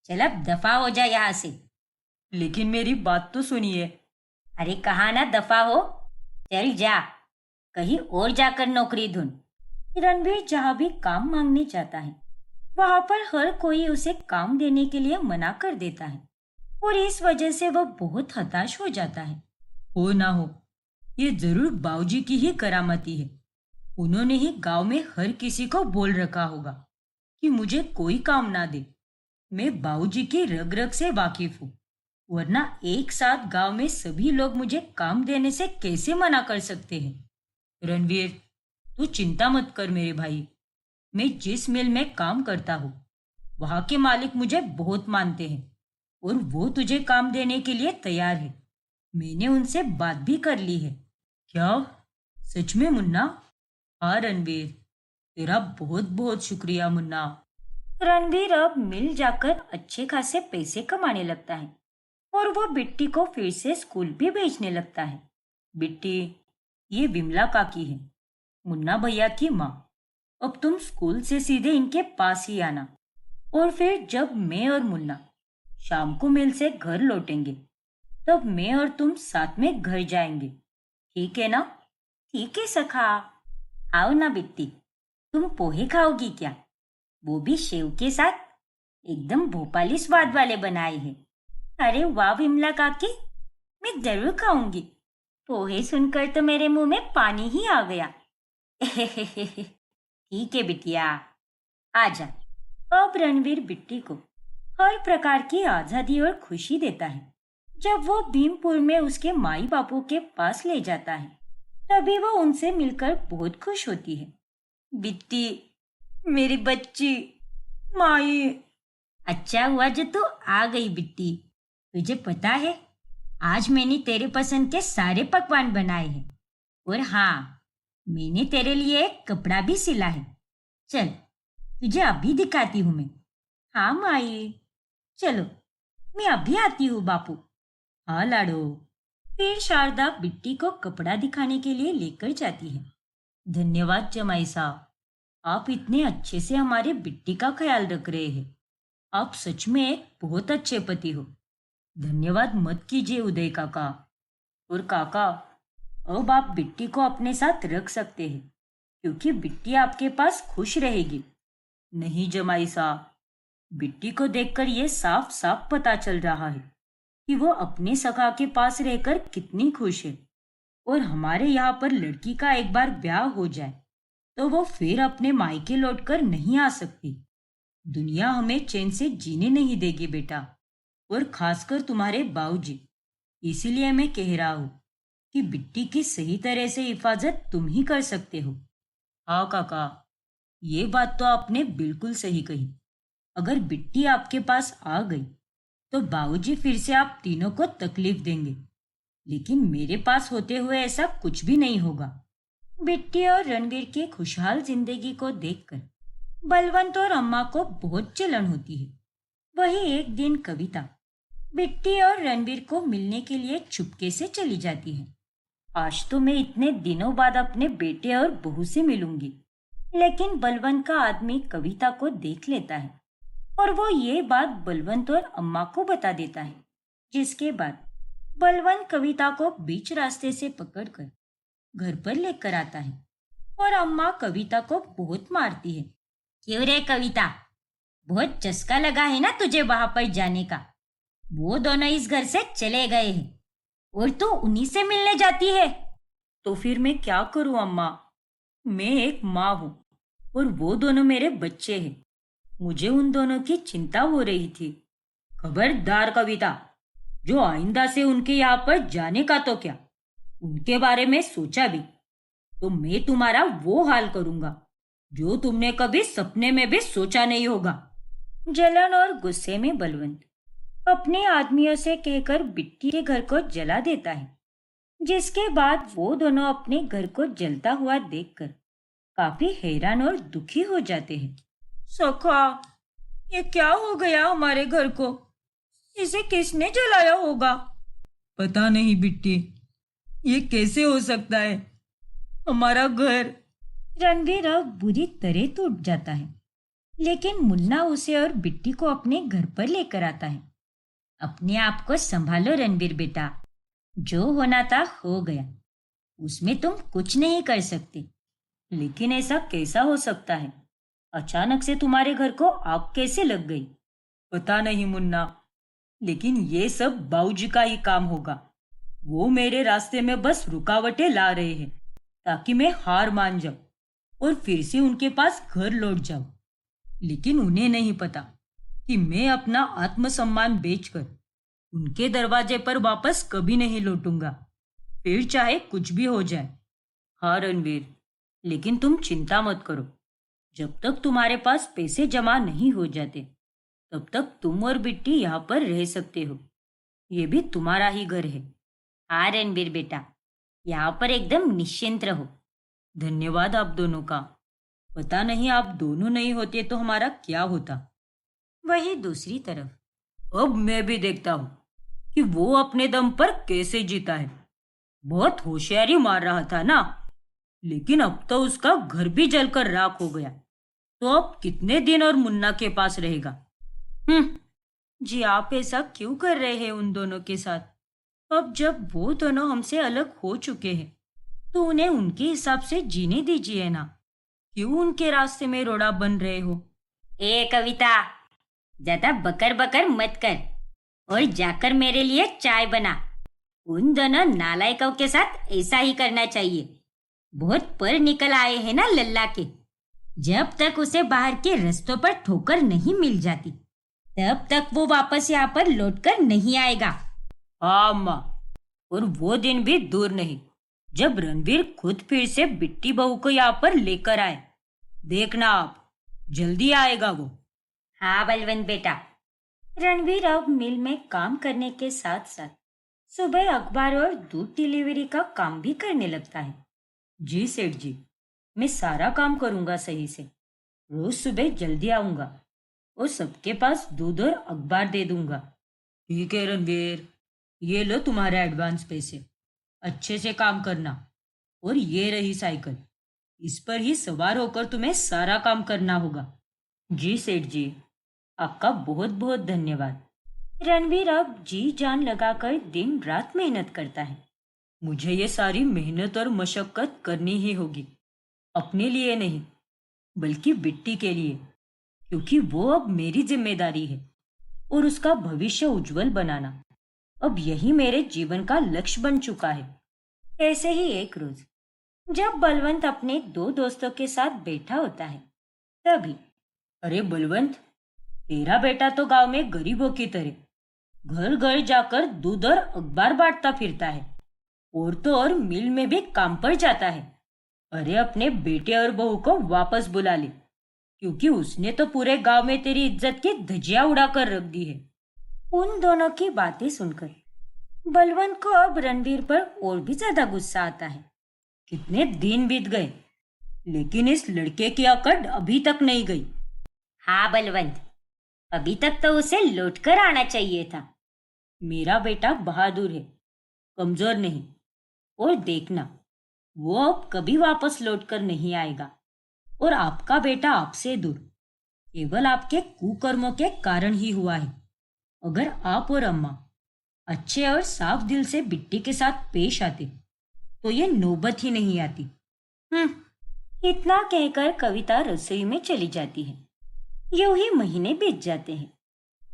चल अब दफा हो जा यहाँ से। लेकिन मेरी बात तो सुनिए। अरे कहा ना दफा हो, चल जा, कहीं और जाकर नौकरी ढूंढ। रणवीर जहाँ भी काम मांगने जाता है वहां पर हर कोई उसे काम देने के लिए मना कर देता है और इस वजह से वह बहुत हताश हो जाता है। हो ना हो, ये जरूर बाबूजी की ही करामती है। उन्होंने ही गांव में हर किसी को बोल रखा होगा कि मुझे कोई काम ना दे। मैं बाबूजी की रग रग से वाकिफ हूँ, वरना एक साथ गांव में सभी लोग मुझे काम देने से कैसे मना कर सकते हैं। रणवीर, तू चिंता मत कर मेरे भाई। मैं जिस मिल में काम करता हूँ वहां के मालिक मुझे बहुत मानते हैं और वो तुझे काम देने के लिए तैयार है। मैंने उनसे बात भी कर ली है। क्या सच में मुन्ना? हाँ रणवीर, तेरा बहुत बहुत शुक्रिया मुन्ना। रणवीर अब मिल जाकर अच्छे खासे पैसे कमाने लगता है और वो बिट्टी को फिर से स्कूल भी भेजने लगता है। बिट्टी, ये विमला काकी है, मुन्ना भैया की माँ। अब तुम स्कूल से सीधे इनके पास ही आना और फिर जब मैं और मुन्ना शाम को मिल से घर लौटेंगे तब मैं और तुम साथ में घर जाएंगे, ठीक है ना? ठीक है सखा। आओ ना बिट्टी, तुम पोहे खाओगी क्या? वो भी सेव के साथ, एकदम भोपाली स्वाद वाले बनाए हैं। अरे वाह विमला काकी, मैं जरूर खाऊंगी। पोहे सुनकर तो मेरे मुंह में पानी ही आ गया। ठीक है बिटिया, आजा। अब रणवीर बिट्टी को हर प्रकार की आजादी और खुशी देता है। जब वो भीमपुर में उसके माई बापू के पास ले जाता है तभी वो उनसे मिलकर बहुत खुश होती है। बिट्टी, मेरी बच्ची, माई। अच्छा हुआ जो तू आ गई बिट्टी। तुझे पता है आज मैंने तेरे पसंद के सारे पकवान बनाए हैं और हाँ, मैंने तेरे लिए एक कपड़ा भी सिला है। चल तुझे अभी दिखाती हूँ मैं। हाँ माई, चलो मैं अभी आती हूँ बापू। हाँ लाडो, फिर शारदा बिट्टी को कपड़ा दिखाने के लिए लेकर जाती है। धन्यवाद जमाई साहब, आप इतने अच्छे से हमारे बिट्टी का ख्याल रख रहे हैं। आप सच में एक बहुत अच्छे पति हो। धन्यवाद मत कीजिए उदय काका। और काका, अब आप बिट्टी को अपने साथ रख सकते हैं, क्योंकि बिट्टी आपके पास खुश रहेगी। नहीं जमाई साहब, बिट्टी को देखकर यह साफ साफ पता चल रहा है कि वो अपने सखा के पास रहकर कितनी खुश है। और हमारे यहाँ पर लड़की का एक बार ब्याह हो जाए तो वो फिर अपने मायके लौटकर नहीं आ सकती। दुनिया हमें चैन से जीने नहीं देगी बेटा, और खासकर तुम्हारे बाबूजी। इसीलिए मैं कह रहा हूँ कि बिट्टी की सही तरह से हिफाजत तुम ही कर सकते हो। हाँ काका, ये बात तो आपने बिल्कुल सही कही। अगर बिट्टी आपके पास आ गई तो बाबूजी फिर से आप तीनों को तकलीफ देंगे, लेकिन मेरे पास होते हुए ऐसा कुछ भी नहीं होगा। बिट्टी और रणवीर की खुशहाल जिंदगी को देखकर बलवंत और अम्मा को बहुत जलन होती है। वही एक दिन कविता बिट्टी और रणवीर को मिलने के लिए चुपके से चली जाती है। आज तो मैं इतने दिनों बाद अपने बेटे और बहू से मिलूंगी। लेकिन बलवंत का आदमी कविता को देख लेता है और वो ये बात बलवंत और अम्मा को बता देता है, जिसके बाद बलवंत कविता को बीच रास्ते से पकड़कर घर पर लेकर आता है और अम्मा कविता को बहुत मारती है। क्यों रे कविता, बहुत चस्का लगा है ना तुझे वहां पर जाने का। वो दोनों इस घर से चले गए हैं और तू उन्हीं से मिलने जाती है। तो फिर मैं क्या करूं अम्मा, मैं एक माँ हूँ और वो दोनों मेरे बच्चे हैं। मुझे उन दोनों की चिंता हो रही थी। खबरदार कविता, जो आइंदा से उनके यहाँ पर जाने का तो क्या, उनके बारे में सोचा भी तो मैं तुम्हारा वो हाल करूंगा जो तुमने कभी सपने में भी सोचा नहीं होगा। जलन और गुस्से में बलवंत अपने आदमियों से कहकर बिट्टी के घर को जला देता है, जिसके बाद वो दोनों अपने घर को जलता हुआ देखकर काफी हैरान और दुखी हो जाते हैं। सखा, ये क्या हो गया हमारे घर को? इसे किसने जलाया होगा? पता नहीं बिट्टी, ये कैसे हो सकता है? हमारा घर। रणवीर अब बुरी तरह टूट जाता है, लेकिन मुन्ना उसे और बिट्टी को अपने घर पर लेकर आता है। अपने आप को संभालो रणवीर बेटा, जो होना था हो गया, उसमें तुम कुछ नहीं कर सकते। लेकिन ऐसा कैसा हो सकता है? अचानक से तुम्हारे घर को आग कैसे लग गई? पता नहीं मुन्ना, लेकिन ये सब बाबूजी का ही काम होगा। वो मेरे रास्ते में बस रुकावटें ला रहे हैं ताकि मैं हार मान जाऊं और फिर से उनके पास घर लौट जाऊं। लेकिन उन्हें नहीं पता कि मैं अपना आत्मसम्मान बेचकर उनके दरवाजे पर वापस कभी नहीं लौटूंगा, फिर चाहे कुछ भी हो जाए। हाँ रणवीर, लेकिन तुम चिंता मत करो। जब तक तुम्हारे पास पैसे जमा नहीं हो जाते तब तक तुम और बिट्टी यहाँ पर रह सकते हो। ये भी तुम्हारा ही घर है। हाँ रणवीर बेटा, यहाँ पर एकदम निश्चिंत रहो। धन्यवाद आप दोनों का। पता नहीं आप दोनों नहीं होते तो हमारा क्या होता। वही दूसरी तरफ अब मैं भी देखता हूँ कि वो अपने दम पर कैसे जीता है। बहुत होशियारी मार रहा था ना, लेकिन अब तो उसका घर भी जलकर राख हो गया। तो अब कितने दिन और मुन्ना के पास रहेगा? जी, आप ऐसा क्यों कर रहे हैं उन दोनों के साथ? अब जब वो दोनों हमसे अलग हो चुके हैं तो उन्हें उनके हिसाब से जीने दीजिए ना। क्यों उनके रास्ते में रोड़ा बन रहे हो? ए कविता, ज्यादा बकर बकर मत कर और जाकर मेरे लिए चाय बना। उन दोनों नालायकों के साथ ऐसा ही करना चाहिए। बहुत पर निकल आए हैं ना लल्ला के। जब तक उसे बाहर के रास्तों पर ठोकर नहीं मिल जाती तब तक वो वापस यहाँ पर लौटकर नहीं आएगा। हाँ माँ, और वो दिन भी दूर नहीं जब रणवीर खुद फिर से बिट्टी बहू को यहाँ पर लेकर आए। देखना आप, जल्दी आएगा वो। हाँ बलवंत बेटा। रणवीर अब मिल में काम करने के साथ साथ सुबह अखबार और दूध डिलीवरी का काम भी करने लगता है। जी सेठ जी, मैं सारा काम करूंगा सही से। रोज सुबह जल्दी आऊंगा और सबके पास दूध और अखबार दे दूंगा। ठीक है रणवीर, ये लो तुम्हारे एडवांस पैसे। अच्छे से काम करना। और ये रही साइकिल, इस पर ही सवार होकर तुम्हें सारा काम करना होगा। जी सेठ जी, आपका बहुत बहुत धन्यवाद। रणवीर अब जी जान लगाकर दिन रात मेहनत करता है। मुझे ये सारी मेहनत और मशक्कत करनी ही होगी, अपने लिए नहीं बल्कि बिट्टी के लिए, क्योंकि वो अब मेरी जिम्मेदारी है और उसका भविष्य उज्जवल बनाना अब यही मेरे जीवन का लक्ष्य बन चुका है। ऐसे ही एक रोज जब बलवंत अपने दो दोस्तों के साथ बैठा होता है, तभी अरे बलवंत, तेरा बेटा तो गांव में गरीबों की तरह घर घर जाकर दूध और अखबार बांटता फिरता है, और तो और मिल में भी काम पर जाता है। अरे अपने बेटे और बहू को वापस बुला ले, क्योंकि उसने तो पूरे गांव में तेरी इज्जत की धज्जियां उड़ाकर रख दी है। उन दोनों की बातें सुनकर बलवंत को अब रणवीर पर और भी ज्यादा गुस्सा आता है। कितने दिन बीत गए, लेकिन इस लड़के की अकड़ अभी तक नहीं गई। हाँ बलवंत, अभी तक तो उसे लौट कर आना चाहिए था। मेरा बेटा बहादुर है, कमजोर नहीं। और देखना, वो अब कभी वापस लौट कर नहीं आएगा। और आपका बेटा आपसे दूर केवल आपके कुकर्मों के कारण ही हुआ है। अगर आप और अम्मा अच्छे और साफ दिल से बिट्टी के साथ पेश आते तो ये नौबत ही नहीं आती। इतना कहकर कविता रसोई में चली जाती है। यूं ही महीने बीत जाते हैं,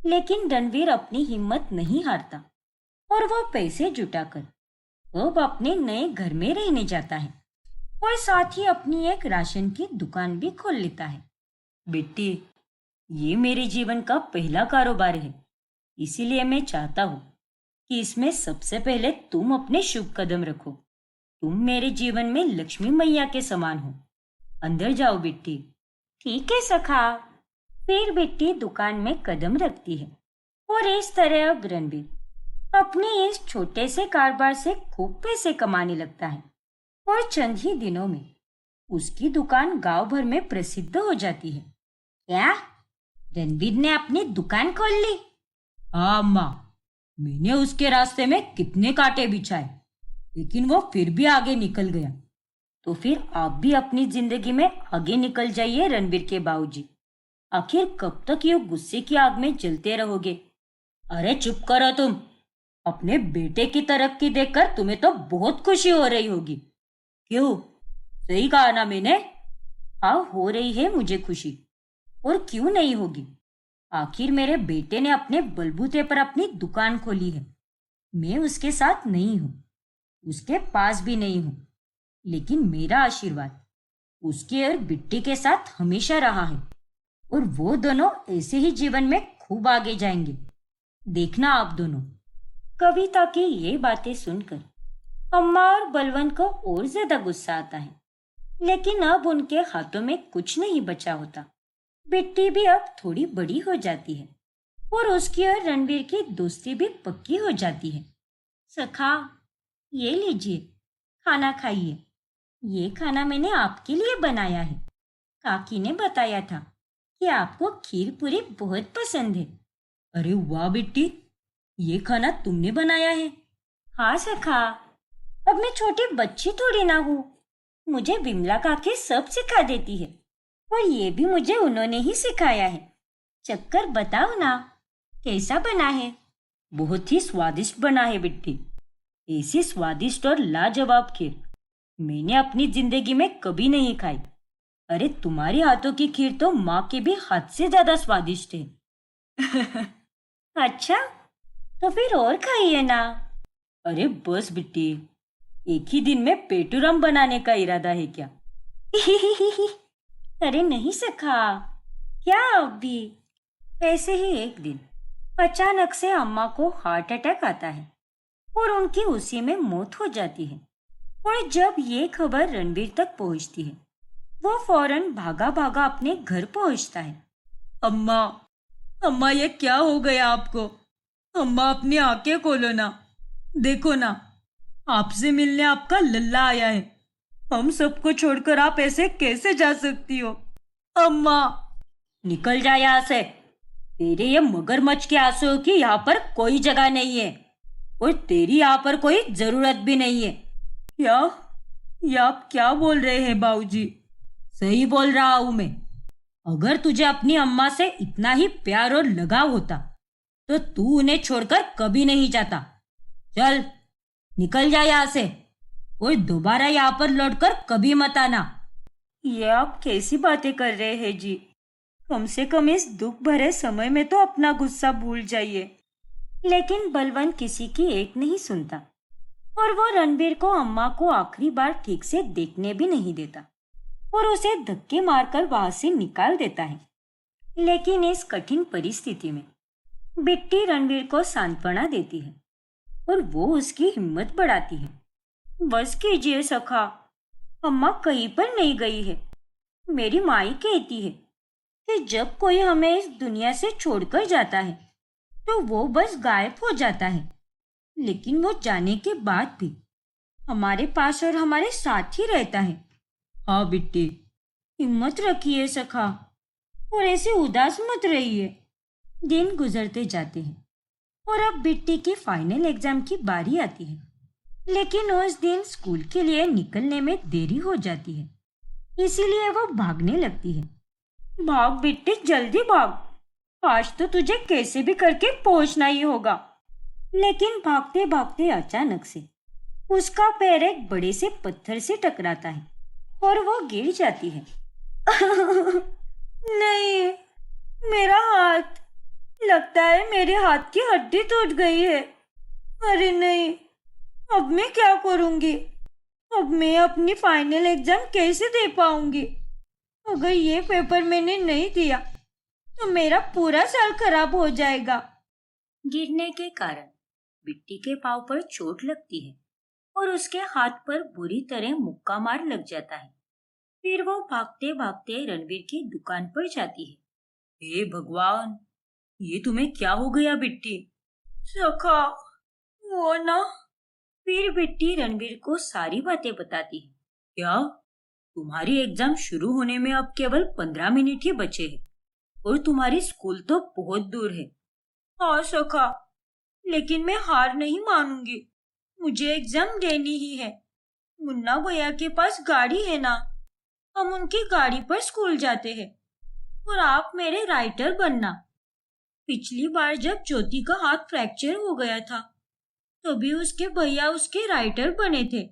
लेकिन रणवीर अपनी हिम्मत नहीं हारता और वो पैसे जुटाकर अब अपने नए घर में रहने जाता है और साथ ही अपनी एक राशन की दुकान भी खोल लेता है। बिट्टी, ये मेरे जीवन का पहला कारोबार है, इसीलिए मैं चाहता हूँ कि इसमें सबसे पहले तुम अपने शुभ कदम रखो। तुम मेरे जीवन में लक्ष्मी मैया के समान हो। अंदर जाओ बिट्टी। ठीक है सखा। फिर बिट्टी दुकान में कदम रखती है और इस तरह अब रणवीर अपने इस छोटे से कारोबार से खूब पैसे कमाने लगता है और चंद ही दिनों में उसकी दुकान गांव भर में प्रसिद्ध हो जाती है। क्या रणवीर ने अपनी दुकान खोल ली? हाँ अम्मा, मैंने उसके रास्ते में कितने कांटे बिछाए, लेकिन वो फिर भी आगे निकल गया। तो फिर आप भी अपनी जिंदगी में आगे निकल जाइए रणवीर के बाबूजी। आखिर कब तक यूं गुस्से की आग में जलते रहोगे? अरे चुप करो तुम। अपने बेटे की तरक्की देखकर तुम्हें तो बहुत खुशी हो रही होगी। क्यों, सही कहा ना मैंने? हाँ, हो रही है मुझे खुशी। और क्यों नहीं होगी? आखिर मेरे बेटे ने अपने बलबूते पर अपनी दुकान खोली है। मैं उसके साथ नहीं हूँ, उसके पास भी नहीं हूँ, लेकिन मेरा आशीर्वाद उसके और बिट्टी के साथ हमेशा रहा है और वो दोनों ऐसे ही जीवन में खूब आगे जाएंगे। देखना आप दोनों। कविता की ये बातें सुनकर अम्मा और बलवंत को और ज्यादा गुस्सा आता है, लेकिन अब उनके हाथों में कुछ नहीं बचा होता। बिट्टी भी अब थोड़ी बड़ी हो जाती है और उसकी और रणवीर की दोस्ती भी पक्की हो जाती है। सखा, ये लीजिए, खाना खाइए। ये खाना मैंने आपके लिए बनाया है। काकी ने बताया था कि आपको खीर पूरी बहुत पसंद है। अरे वाह बिट्टी, ये खाना तुमने बनाया है? हाँ सखा, अब मैं छोटी बच्ची थोड़ी ना हूँ। मुझे विमला काकी सब सिखा देती है और ये भी मुझे उन्होंने ही सिखाया है। चक्कर बताओ ना, कैसा बना है? बहुत ही स्वादिष्ट बना है बिट्टी। ऐसी स्वादिष्ट और लाजवाब खीर मैंने अपनी जिंदगी में कभी नहीं खाई। अरे तुम्हारे हाथों की खीर तो माँ के भी हाथ से ज्यादा स्वादिष्ट है। अच्छा, तो फिर और खाइए ना। अरे बस बिट्टी, एक ही दिन में पेटूरम बनाने का इरादा है क्या? अरे नहीं सखा, क्या अभी? ऐसे ही एक दिन अचानक से अम्मा को हार्ट अटैक आता है और उनकी उसी में मौत हो जाती है। और जब ये खबर रणवीर तक पहुंचती है, वो फौरन भागा भागा अपने घर पहुंचता है। अम्मा, अम्मा ये क्या हो गया आपको? अम्मा अपनी आंखें खोलो ना, देखो ना, आपसे मिलने आपका लल्ला आया है। हम सबको छोड़कर आप ऐसे कैसे जा सकती हो? अम्मा, निकल जा यहाँ से। तेरे ये मगरमच्छ के आंसुओं की यहाँ पर कोई जगह नहीं है। और तेरी यहाँ पर कोई जरूरत भी नहीं है। या आप क्या बोल रहे हैं बाबूजी? सही बोल रहा हूं मैं। अगर तुझे अपनी अम्मा से इतना ही प्यार और लगाव होता तो तू उन्हें छोड़कर कभी नहीं जाता। चल निकल जा यहाँ से और दोबारा यहाँ पर लौटकर कभी मत आना। ये आप कैसी बातें कर रहे हैं जी? कम से कम इस दुख भरे समय में तो अपना गुस्सा भूल जाइए। लेकिन बलवंत किसी की एक नहीं सुनता और वो रणबीर को अम्मा को आखिरी बार ठीक से देखने भी नहीं देता और उसे धक्के मारकर वहां से निकाल देता है। लेकिन इस कठिन परिस्थिति में बिट्टी रणबीर को सांत्वना देती है और वो उसकी हिम्मत बढ़ाती है। बस कीजिए सखा, अम्मा कहीं पर नहीं गई है। मेरी माँ ही कहती है कि जब कोई हमें इस दुनिया से छोड़कर जाता है तो वो बस गायब हो जाता है, लेकिन वो जाने के बाद भी हमारे पास और हमारे साथ ही रहता है। हाँ बिट्टी, हिम्मत रखिए सखा और ऐसे उदास मत रहिए। दिन गुजरते जाते हैं और अब बिट्टी की फाइनल एग्जाम की बारी आती है। लेकिन उस दिन स्कूल के लिए निकलने में देरी हो जाती है, इसीलिए वो भागने लगती है। भाग बिट्टी, जल्दी भाग, आज तो तुझे कैसे भी करके पहुंचना ही होगा। लेकिन भागते भागते अचानक से उसका पैर एक बड़े से पत्थर से टकराता है और वो गिर जाती है। नहीं, मेरा हाथ, लगता है मेरे हाथ की हड्डी टूट गई है। अरे नहीं, अब मैं क्या करूंगी? अब मैं अपनी फाइनल एग्जाम कैसे दे पाऊंगी? अगर ये पेपर मैंने नहीं दिया तो मेरा पूरा साल खराब हो जाएगा। गिरने के कारण बिट्टी के पांव पर चोट लगती है और उसके हाथ पर बुरी तरह मुक्का मार लग जाता है। फिर वो भागते भागते रणवीर की दुकान पर जाती है। हे भगवान, ये तुम्हें क्या हो गया बिट्टी? सखा, वो ना। फिर बिट्टी रणवीर को सारी बातें बताती है। क्या? तुम्हारी एग्जाम शुरू होने में अब केवल 15 मिनट ही बचे हैं और तुम्हारी स्कूल तो बहुत दूर है। हाँ सखा, लेकिन मैं हार नहीं मानूंगी। मुझे एग्जाम देनी ही है। मुन्ना भैया के पास गाड़ी है ना, हम उनकी गाड़ी पर स्कूल जाते हैं। और आप मेरे राइटर बनना। पिछली बार जब ज्योति का हाथ फ्रैक्चर हो गया था तभी उसके भैया उसके राइटर बने थे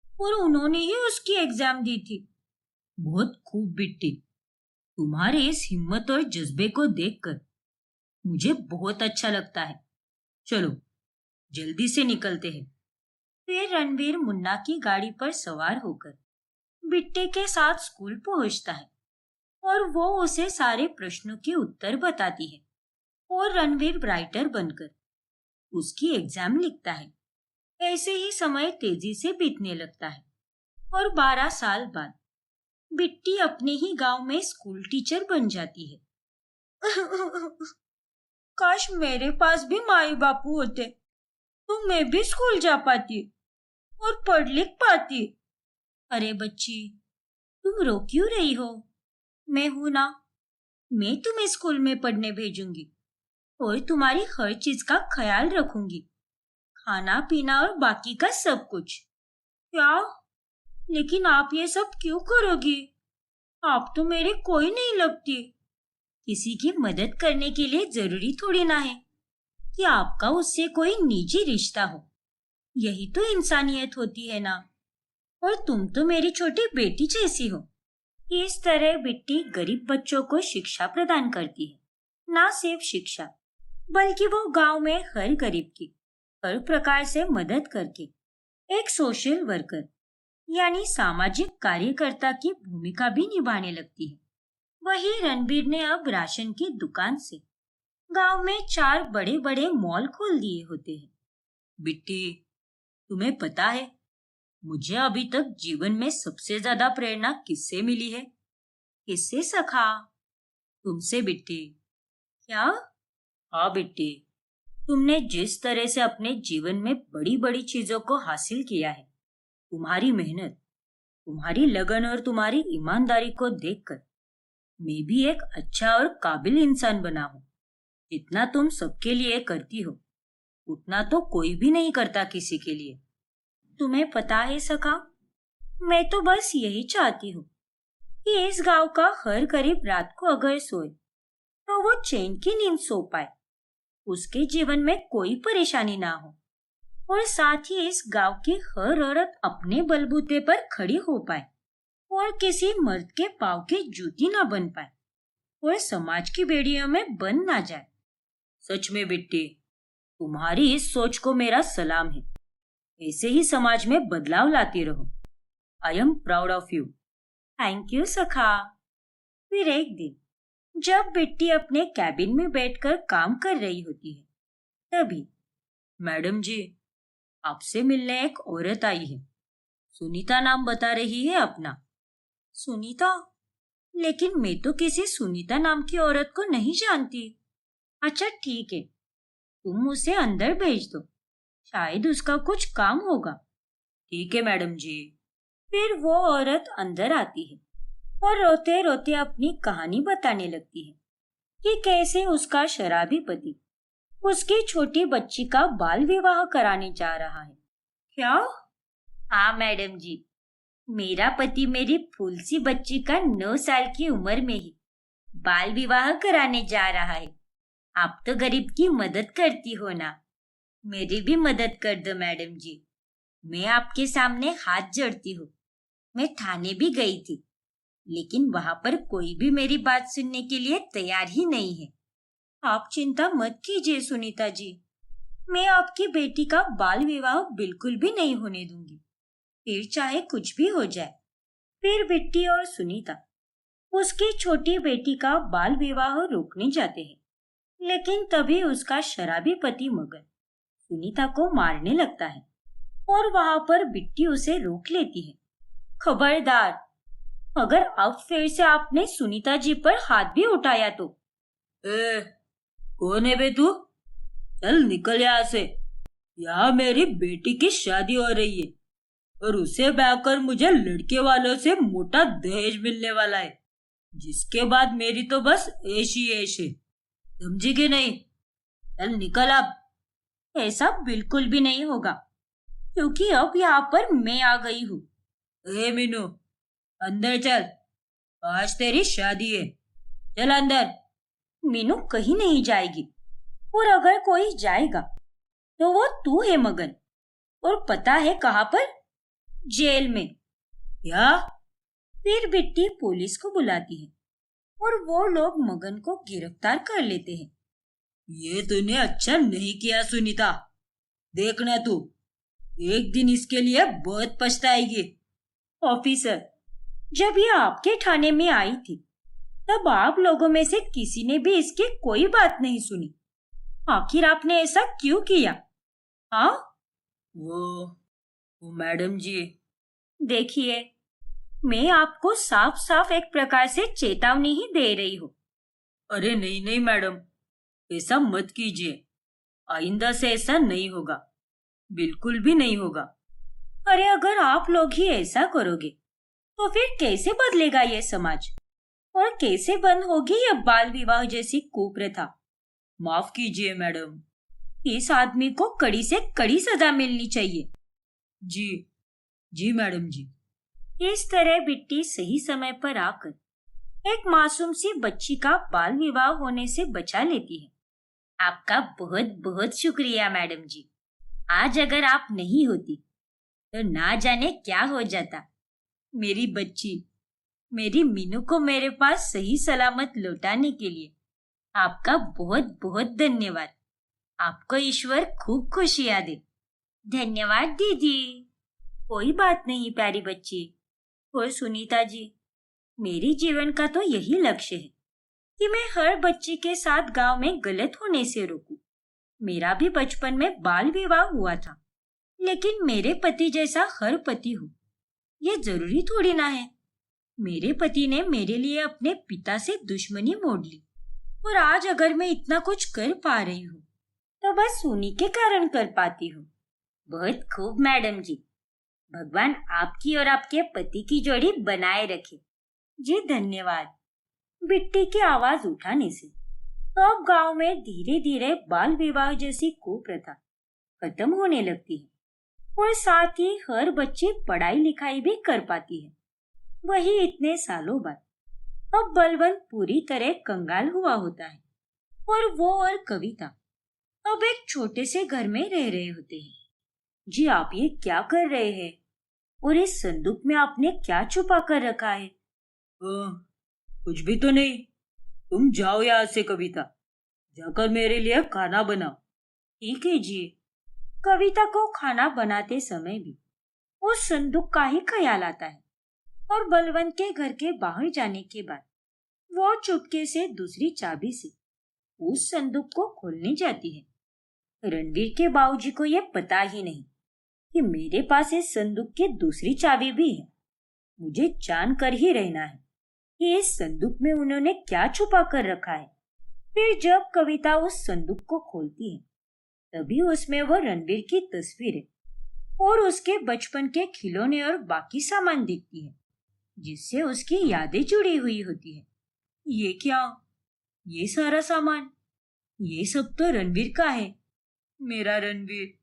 और उन्होंने ही उसकी एग्जाम दी थी। बहुत खूब बिट्टी, तुम्हारे इस हिम्मत और जज्बे को देखकर मुझे बहुत अच्छा लगता है। चलो जल्दी से निकलते हैं। फिर रणवीर मुन्ना की गाड़ी पर सवार होकर बिट्टी के साथ स्कूल पहुंचता है और वो उसे सारे प्रश्नों के उत्तर बताती है और रणवीर राइटर बनकर उसकी एग्जाम लिखता है। ऐसे ही समय तेजी से बीतने लगता है और 12 साल बाद बिट्टी अपने ही गांव में स्कूल टीचर बन जाती है। काश मेरे पास भी माई बापू होते तो मैं भी स्कूल जा पाती और पढ़ लिख पाती। अरे बच्ची, तुम रो क्यों रही हो? मैं हूं ना, मैं तुम्हें स्कूल में पढ़ने भेजूंगी और तुम्हारी हर चीज का ख्याल रखूंगी, खाना पीना और बाकी का सब कुछ। क्या? लेकिन आप ये सब क्यों करोगी? आप तो मेरे कोई नहीं लगती। किसी की मदद करने के लिए जरूरी थोड़ी ना है कि आपका उससे कोई निजी रिश्ता हो। यही तो इंसानियत होती है ना। और तुम तो मेरी छोटी बेटी जैसी हो। इस तरह बिट्टी गरीब बच्चों को शिक्षा प्रदान करती है। ना सिर्फ शिक्षा, बल्कि वो गांव में हर गरीब की हर प्रकार से मदद करके एक सोशल वर्कर यानी सामाजिक कार्यकर्ता की भूमिका भी निभाने लगती है। वही रणबीर ने अब राशन की दुकान से गांव में 4 बड़े बड़े मॉल खोल दिए होते हैं। बिट्टी, तुम्हें पता है मुझे अभी तक जीवन में सबसे ज्यादा प्रेरणा किससे मिली है? किससे सखा? तुमसे बिट्टी। क्या? हाँ बिट्टी, तुमने जिस तरह से अपने जीवन में बड़ी बड़ी चीजों को हासिल किया है, तुम्हारी मेहनत, तुम्हारी लगन और तुम्हारी ईमानदारी को देखकर मैं भी एक अच्छा और काबिल इंसान बना हूँ। जितना तुम सबके लिए करती हो उतना तो कोई भी नहीं करता किसी के लिए। तुम्हें पता है सखा, मैं तो बस यही चाहती हूँ कि इस गांव का हर गरीब रात को अगर सोए तो वो चैन की नींद सो पाए, उसके जीवन में कोई परेशानी ना हो, और साथ ही इस गांव की हर औरत अपने बलबूते पर खड़ी हो पाए और किसी मर्द के पांव की जूती ना बन पाए और समाज की बेड़ियों में बंद ना जाए। सच में बिट्टी, तुम्हारी इस सोच को मेरा सलाम है। ऐसे ही समाज में बदलाव लाती रहो। I am proud of you. Thank you सखा। फिर एक दिन जब बिट्टी अपने कैबिन में बैठकर काम कर रही होती है, तभी मैडम जी, आपसे मिलने एक औरत आई है। सुनीता नाम बता रही है अपना। सुनीता? लेकिन मैं तो किसी सुनीता नाम की औरत को नहीं जानती। अच्छा ठीक है, तुम उसे अंदर भेज दो, शायद उसका कुछ काम होगा। ठीक है मैडम जी। फिर वो औरत अंदर आती है और रोते रोते अपनी कहानी बताने लगती है कि कैसे उसका शराबी पति उसकी छोटी बच्ची का बाल विवाह कराने जा रहा है। क्या? हाँ मैडम जी, मेरा पति मेरी फूल सी बच्ची का 9 साल की उम्र में ही बाल विवाह कराने जा रहा है। आप तो गरीब की मदद करती हो ना, मेरी भी मदद कर दो मैडम जी। मैं आपके सामने हाथ जोड़ती हूँ। मैं थाने भी गई थी, लेकिन वहां पर कोई भी मेरी बात सुनने के लिए तैयार ही नहीं है। आप चिंता मत कीजिए सुनीता जी, मैं आपकी बेटी का बाल विवाह बिल्कुल भी नहीं होने दूंगी, फिर चाहे कुछ भी हो जाए। फिर बिट्टी और सुनीता उसकी छोटी बेटी का बाल विवाह रोकने जाते हैं, लेकिन तभी उसका शराबी पति मगन सुनीता को मारने लगता है और वहां पर बिट्टी उसे रोक लेती है। खबरदार, अगर अब फिर से आपने सुनीता जी पर हाथ भी उठाया तो। कौन है बे तू? चल निकल यहाँ से। यहाँ मेरी बेटी की शादी हो रही है और उसे ब्याह मुझे लड़के वालों से मोटा दहेज मिलने वाला है, जिसके बाद मेरी तो बस ऐश ही ऐश है। समझी कि नहीं? चल निकल अब। ऐसा बिल्कुल भी नहीं होगा, क्योंकि अब यहाँ पर मैं आ गई हूँ। मीनू, अंदर चल, आज तेरी शादी है। चल अंदर। मीनू कहीं नहीं जाएगी, और अगर कोई जाएगा तो वो तू है मगन, और पता है कहाँ पर? जेल में। क्या? फिर बिट्टी पुलिस को बुलाती है और वो लोग मगन को गिरफ्तार कर लेते हैं। ये तूने अच्छा नहीं किया सुनीता। देखना तू एक दिन इसके लिए बहुत पछताएगी। ऑफिसर, जब ये आपके थाने में आई थी तब आप लोगों में से किसी ने भी इसकी कोई बात नहीं सुनी। आखिर आपने ऐसा क्यों किया? हाँ? वो मैडम जी, देखिए, मैं आपको साफ साफ एक प्रकार से चेतावनी ही दे रही हूँ। अरे नहीं नहीं मैडम, ऐसा मत कीजिए। आइंदा से ऐसा नहीं होगा, बिल्कुल भी नहीं होगा। अरे अगर आप लोग ही ऐसा करोगे तो फिर कैसे बदलेगा ये समाज, और कैसे बंद होगी ये बाल विवाह जैसी कुप्रथा? माफ कीजिए मैडम, इस आदमी को कड़ी से कड़ी सजा मिलनी चाहिए। जी जी मैडम जी। इस तरह बिट्टी सही समय पर आकर एक मासूम सी बच्ची का बाल विवाह होने से बचा लेती है। आपका बहुत बहुत शुक्रिया मैडम जी। आज अगर आप नहीं होती तो ना जाने क्या हो जाता। मेरी बच्ची, मेरी मीनू को मेरे पास सही सलामत लौटाने के लिए आपका बहुत बहुत धन्यवाद। आपको ईश्वर खूब खुशियां दे। धन्यवाद दीदी। कोई बात नहीं प्यारी बच्ची। और सुनीता जी, मेरी जीवन का तो यही लक्ष्य है कि मैं हर बच्ची के साथ गांव में गलत होने से रोकूं। मेरा भी बचपन में बाल विवाह हुआ था, लेकिन मेरे पति जैसा हर पति हो ये जरूरी थोड़ी ना है। मेरे पति ने मेरे लिए अपने पिता से दुश्मनी मोड़ ली, और आज अगर मैं इतना कुछ कर पा रही हूँ तो बस उन्हीं के कारण कर पाती हूँ। बहुत खूब मैडम जी। भगवान आपकी और आपके पति की जोड़ी बनाए रखे। जी धन्यवाद। बिट्टी की आवाज उठाने से अब गांव में धीरे धीरे बाल विवाह जैसी कुप्रथा खत्म होने लगती है और साथ ही हर बच्ची पढ़ाई लिखाई भी कर पाती है। वही इतने सालों बाद अब बलवंत पूरी तरह कंगाल हुआ होता है और वो और कविता अब एक छोटे से घर में रह रहे होते हैं। जी आप ये क्या कर रहे हैं? और इस संदूक में आपने क्या छुपा कर रखा है? कुछ भी तो नहीं। तुम जाओ यहाँ से कविता, जाकर मेरे लिए खाना बनाओ। ठीक है जी। कविता को खाना बनाते समय भी उस संदूक का ही ख्याल आता है और बलवंत के घर के बाहर जाने के बाद वो चुपके से दूसरी चाबी से उस संदूक को खोलने जाती है। रणवीर के बाबूजी को ये पता ही नहीं कि मेरे पास इस संदूक की दूसरी चाबी भी है। मुझे जान कर ही रहना है कि इस संदूक में उन्होंने क्या छुपा कर रखा है। फिर जब कविता उस संदूक को खोलती है तभी उसमें वो रणवीर की तस्वीर है और उसके बचपन के खिलौने और बाकी सामान दिखती है जिससे उसकी यादें जुड़ी हुई होती है। ये क्या? ये सारा सामान, ये सब तो रणवीर का है। मेरा रणवीर।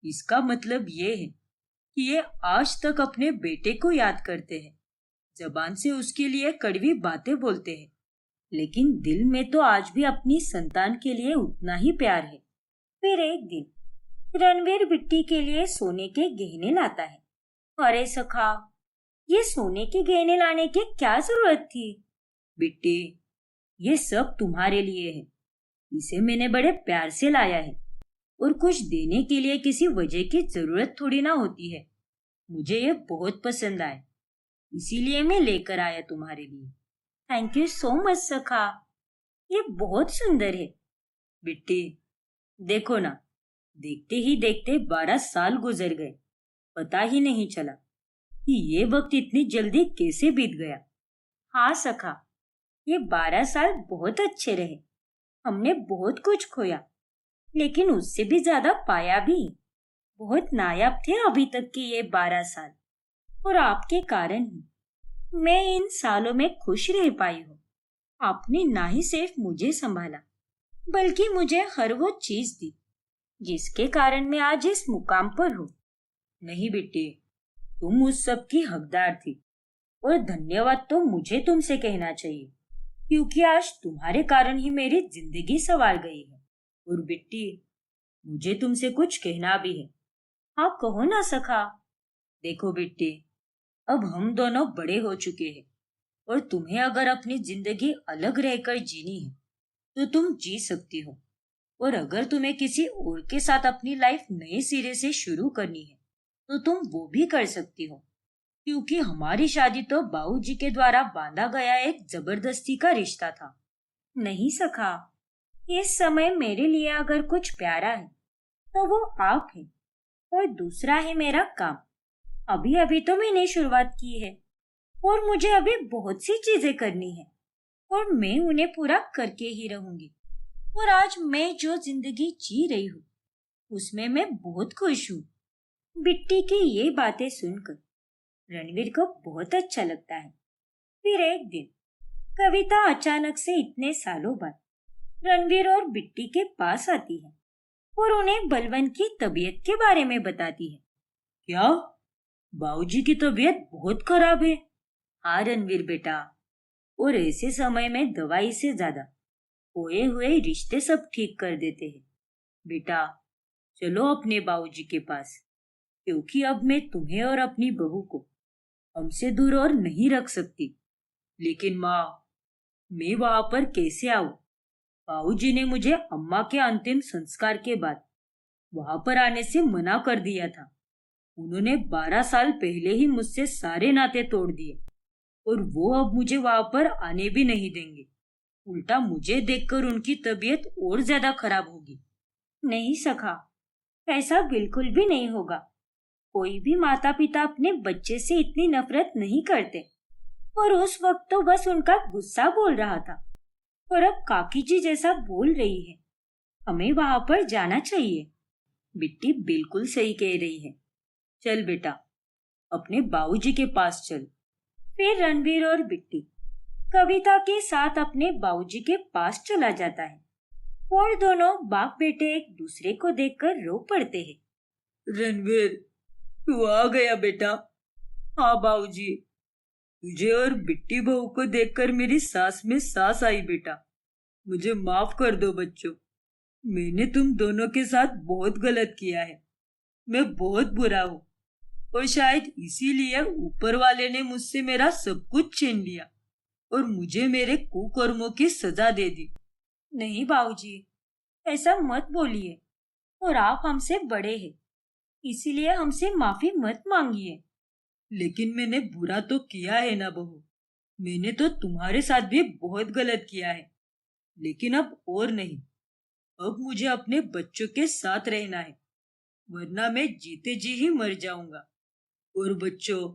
इसका मतलब ये है कि ये आज तक अपने बेटे को याद करते हैं, जबान से उसके लिए कड़वी बातें बोलते हैं, लेकिन दिल में तो आज भी अपनी संतान के लिए उतना ही प्यार है। फिर एक दिन रणवीर बिट्टी के लिए सोने के गहने लाता है। अरे सखा, ये सोने के गहने लाने की क्या जरूरत थी? बिट्टी, ये सब तुम्हारे लिए है। इसे मैंने बड़े प्यार से लाया है और कुछ देने के लिए किसी वजह की जरूरत थोड़ी ना होती है। मुझे ये बहुत पसंद आया, इसीलिए मैं लेकर आया तुम्हारे लिए। थैंक यू सो मच सखा, ये बहुत सुंदर है। बिट्टी देखो ना, देखते ही देखते 12 साल गुजर गए। पता ही नहीं चला कि ये वक्त इतनी जल्दी कैसे बीत गया। हाँ सखा, ये 12 साल बहुत अच्छे रहे। हमने बहुत कुछ खोया लेकिन उससे भी ज्यादा पाया भी। बहुत नायाब थे अभी तक के ये 12 साल और आपके कारण ही मैं इन सालों में खुश रह पाई हूँ। आपने ना ही सिर्फ मुझे संभाला बल्कि मुझे हर वो चीज दी जिसके कारण मैं आज इस मुकाम पर हूँ। नहीं बेटे, तुम उस सब की हकदार थी और धन्यवाद तो मुझे तुमसे कहना चाहिए, क्योंकि आज तुम्हारे कारण ही मेरी जिंदगी संवार गई है। और बेटी, मुझे तुमसे कुछ कहना भी है। हाँ कहो ना सखा। देखो बेटी, अब हम दोनों बड़े हो चुके हैं और तुम्हें अगर अपनी जिंदगी अलग रहकर जीनी है तो तुम जी सकती हो, और अगर तुम्हें किसी और के साथ अपनी लाइफ नए सिरे से शुरू करनी है तो तुम वो भी कर सकती हो, क्योंकि हमारी शादी तो बाबूजी के द्वारा बांधा गया एक जबरदस्ती का रिश्ता था। नहीं सखा, इस समय मेरे लिए अगर कुछ प्यारा है तो वो आप है और दूसरा है मेरा काम। अभी अभी तो मैंने शुरुआत की है और मुझे अभी बहुत सी चीजें करनी है और मैं उन्हें पूरा करके ही रहूंगी। और आज मैं जो जिंदगी जी रही हूँ उसमें मैं बहुत खुश हूँ। बिट्टी की ये बातें सुनकर रणवीर को बहुत अच्छा लगता है। फिर एक दिन कविता अचानक से इतने सालों बाद रणवीर और बिट्टी के पास आती है और उन्हें बलवंत की तबीयत के बारे में बताती है। क्या? बाबूजी की तबीयत बहुत खराब है? हाँ रणवीर बेटा, और ऐसे समय में दवाई से ज्यादा खोए हुए रिश्ते सब ठीक कर देते हैं। बेटा चलो अपने बाबूजी के पास, क्योंकि अब मैं तुम्हें और अपनी बहू को हमसे दूर और नहीं रख सकती। लेकिन माँ, मैं वहां पर कैसे आऊं? बाबूजी ने मुझे अम्मा के अंतिम संस्कार के बाद वहां पर आने से मना कर दिया था। उन्होंने 12 साल पहले ही मुझसे सारे नाते तोड़ दिए और वो अब मुझे वहां पर आने भी नहीं देंगे। उल्टा मुझे देखकर उनकी तबीयत और ज्यादा खराब होगी। नहीं सखा, ऐसा बिल्कुल भी नहीं होगा। कोई भी माता पिता अपने बच्चे से इतनी नफरत नहीं करते और उस वक्त तो बस उनका गुस्सा बोल रहा था और अब काकी जी जैसा बोल रही है। हमें वहां पर जाना चाहिए। बिट्टी बिल्कुल सही कह रही है। चल बेटा, अपने बाबूजी के पास चल। फिर रणवीर और बिट्टी कविता के साथ अपने बाबूजी के पास चला जाता है और दोनों बाप बेटे एक दूसरे को देखकर रो पड़ते हैं। रणवीर, तू आ गया बेटा। हाँ बाबूजी, तुझे और बिट्टी बहू को देखकर मेरी सांस में सांस आई बेटा। मुझे माफ कर दो बच्चों। मैंने तुम दोनों के साथ बहुत गलत किया है। मैं बहुत बुरा हूँ और शायद इसीलिए ऊपर वाले ने मुझसे मेरा सब कुछ छीन लिया और मुझे मेरे कुकर्मों की सजा दे दी। नहीं बाबूजी, ऐसा मत बोलिए। और आप हमसे बड़े हैं, इसीलिए हमसे माफी मत मांगिए। लेकिन मैंने बुरा तो किया है ना बहू। मैंने तो तुम्हारे साथ भी बहुत गलत किया है, लेकिन अब और नहीं। अब मुझे अपने बच्चों के साथ रहना है, वरना मैं जीते जी ही मर जाऊंगा। और बच्चों,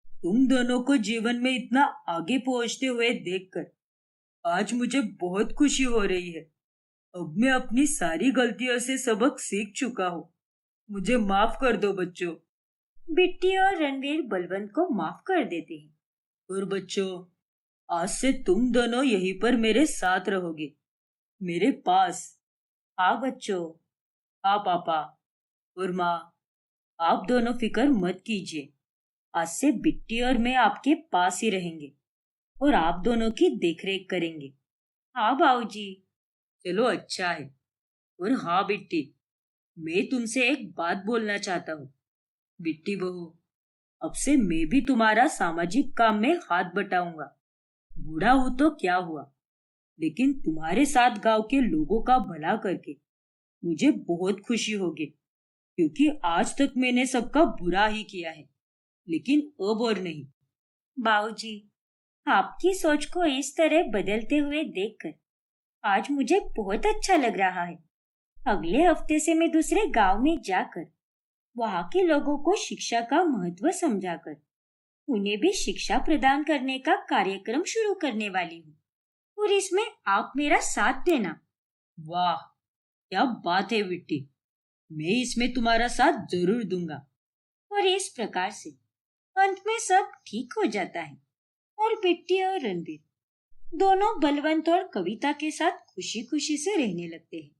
तुम दोनों को जीवन में इतना आगे पहुंचते हुए देखकर आज मुझे बहुत खुशी हो रही है। अब मैं अपनी सारी गलतियों से सबक सीख चुका हूँ। मुझे माफ कर दो बच्चों। बिट्टी और रणवीर बलवंत को माफ कर देते हैं। और बच्चों, आज से तुम दोनों यहीं पर मेरे साथ रहोगे, मेरे पास। हाँ बच्चों। हाँ पापा और माँ, आप दोनों फिक्र मत कीजिए। आज से बिट्टी और मैं आपके पास ही रहेंगे और आप दोनों की देखरेख करेंगे। हाँ बाबूजी। चलो अच्छा है। और हाँ बिट्टी, मैं तुमसे एक बात बोलना चाहता हूँ। बिट्टी बहू, अब से मैं भी तुम्हारा सामाजिक काम में हाथ बटाऊंगा। बूढ़ा हूं तो क्या हुआ, लेकिन तुम्हारे साथ गांव के लोगों का भला करके मुझे बहुत खुशी होगी, क्योंकि आज तक मैंने सबका बुरा ही किया है, लेकिन अब और नहीं। बाबूजी, आपकी सोच को इस तरह बदलते हुए देखकर आज मुझे बहुत अच्छा लग रहा है। अगले हफ्ते से मैं दूसरे गांव में जाकर वहां के लोगों को शिक्षा का महत्व समझाकर उन्हें भी शिक्षा प्रदान करने का कार्यक्रम शुरू करने वाली हूँ। और इसमें आप मेरा साथ देना। वाह, क्या बात है बिट्टी। मैं इसमें तुम्हारा साथ जरूर दूंगा। और इस प्रकार से अंत में सब ठीक हो जाता है और बिट्टी और रणबीर दोनों बलवंत और कविता के साथ खुशी खुशी से रहने लगते हैं।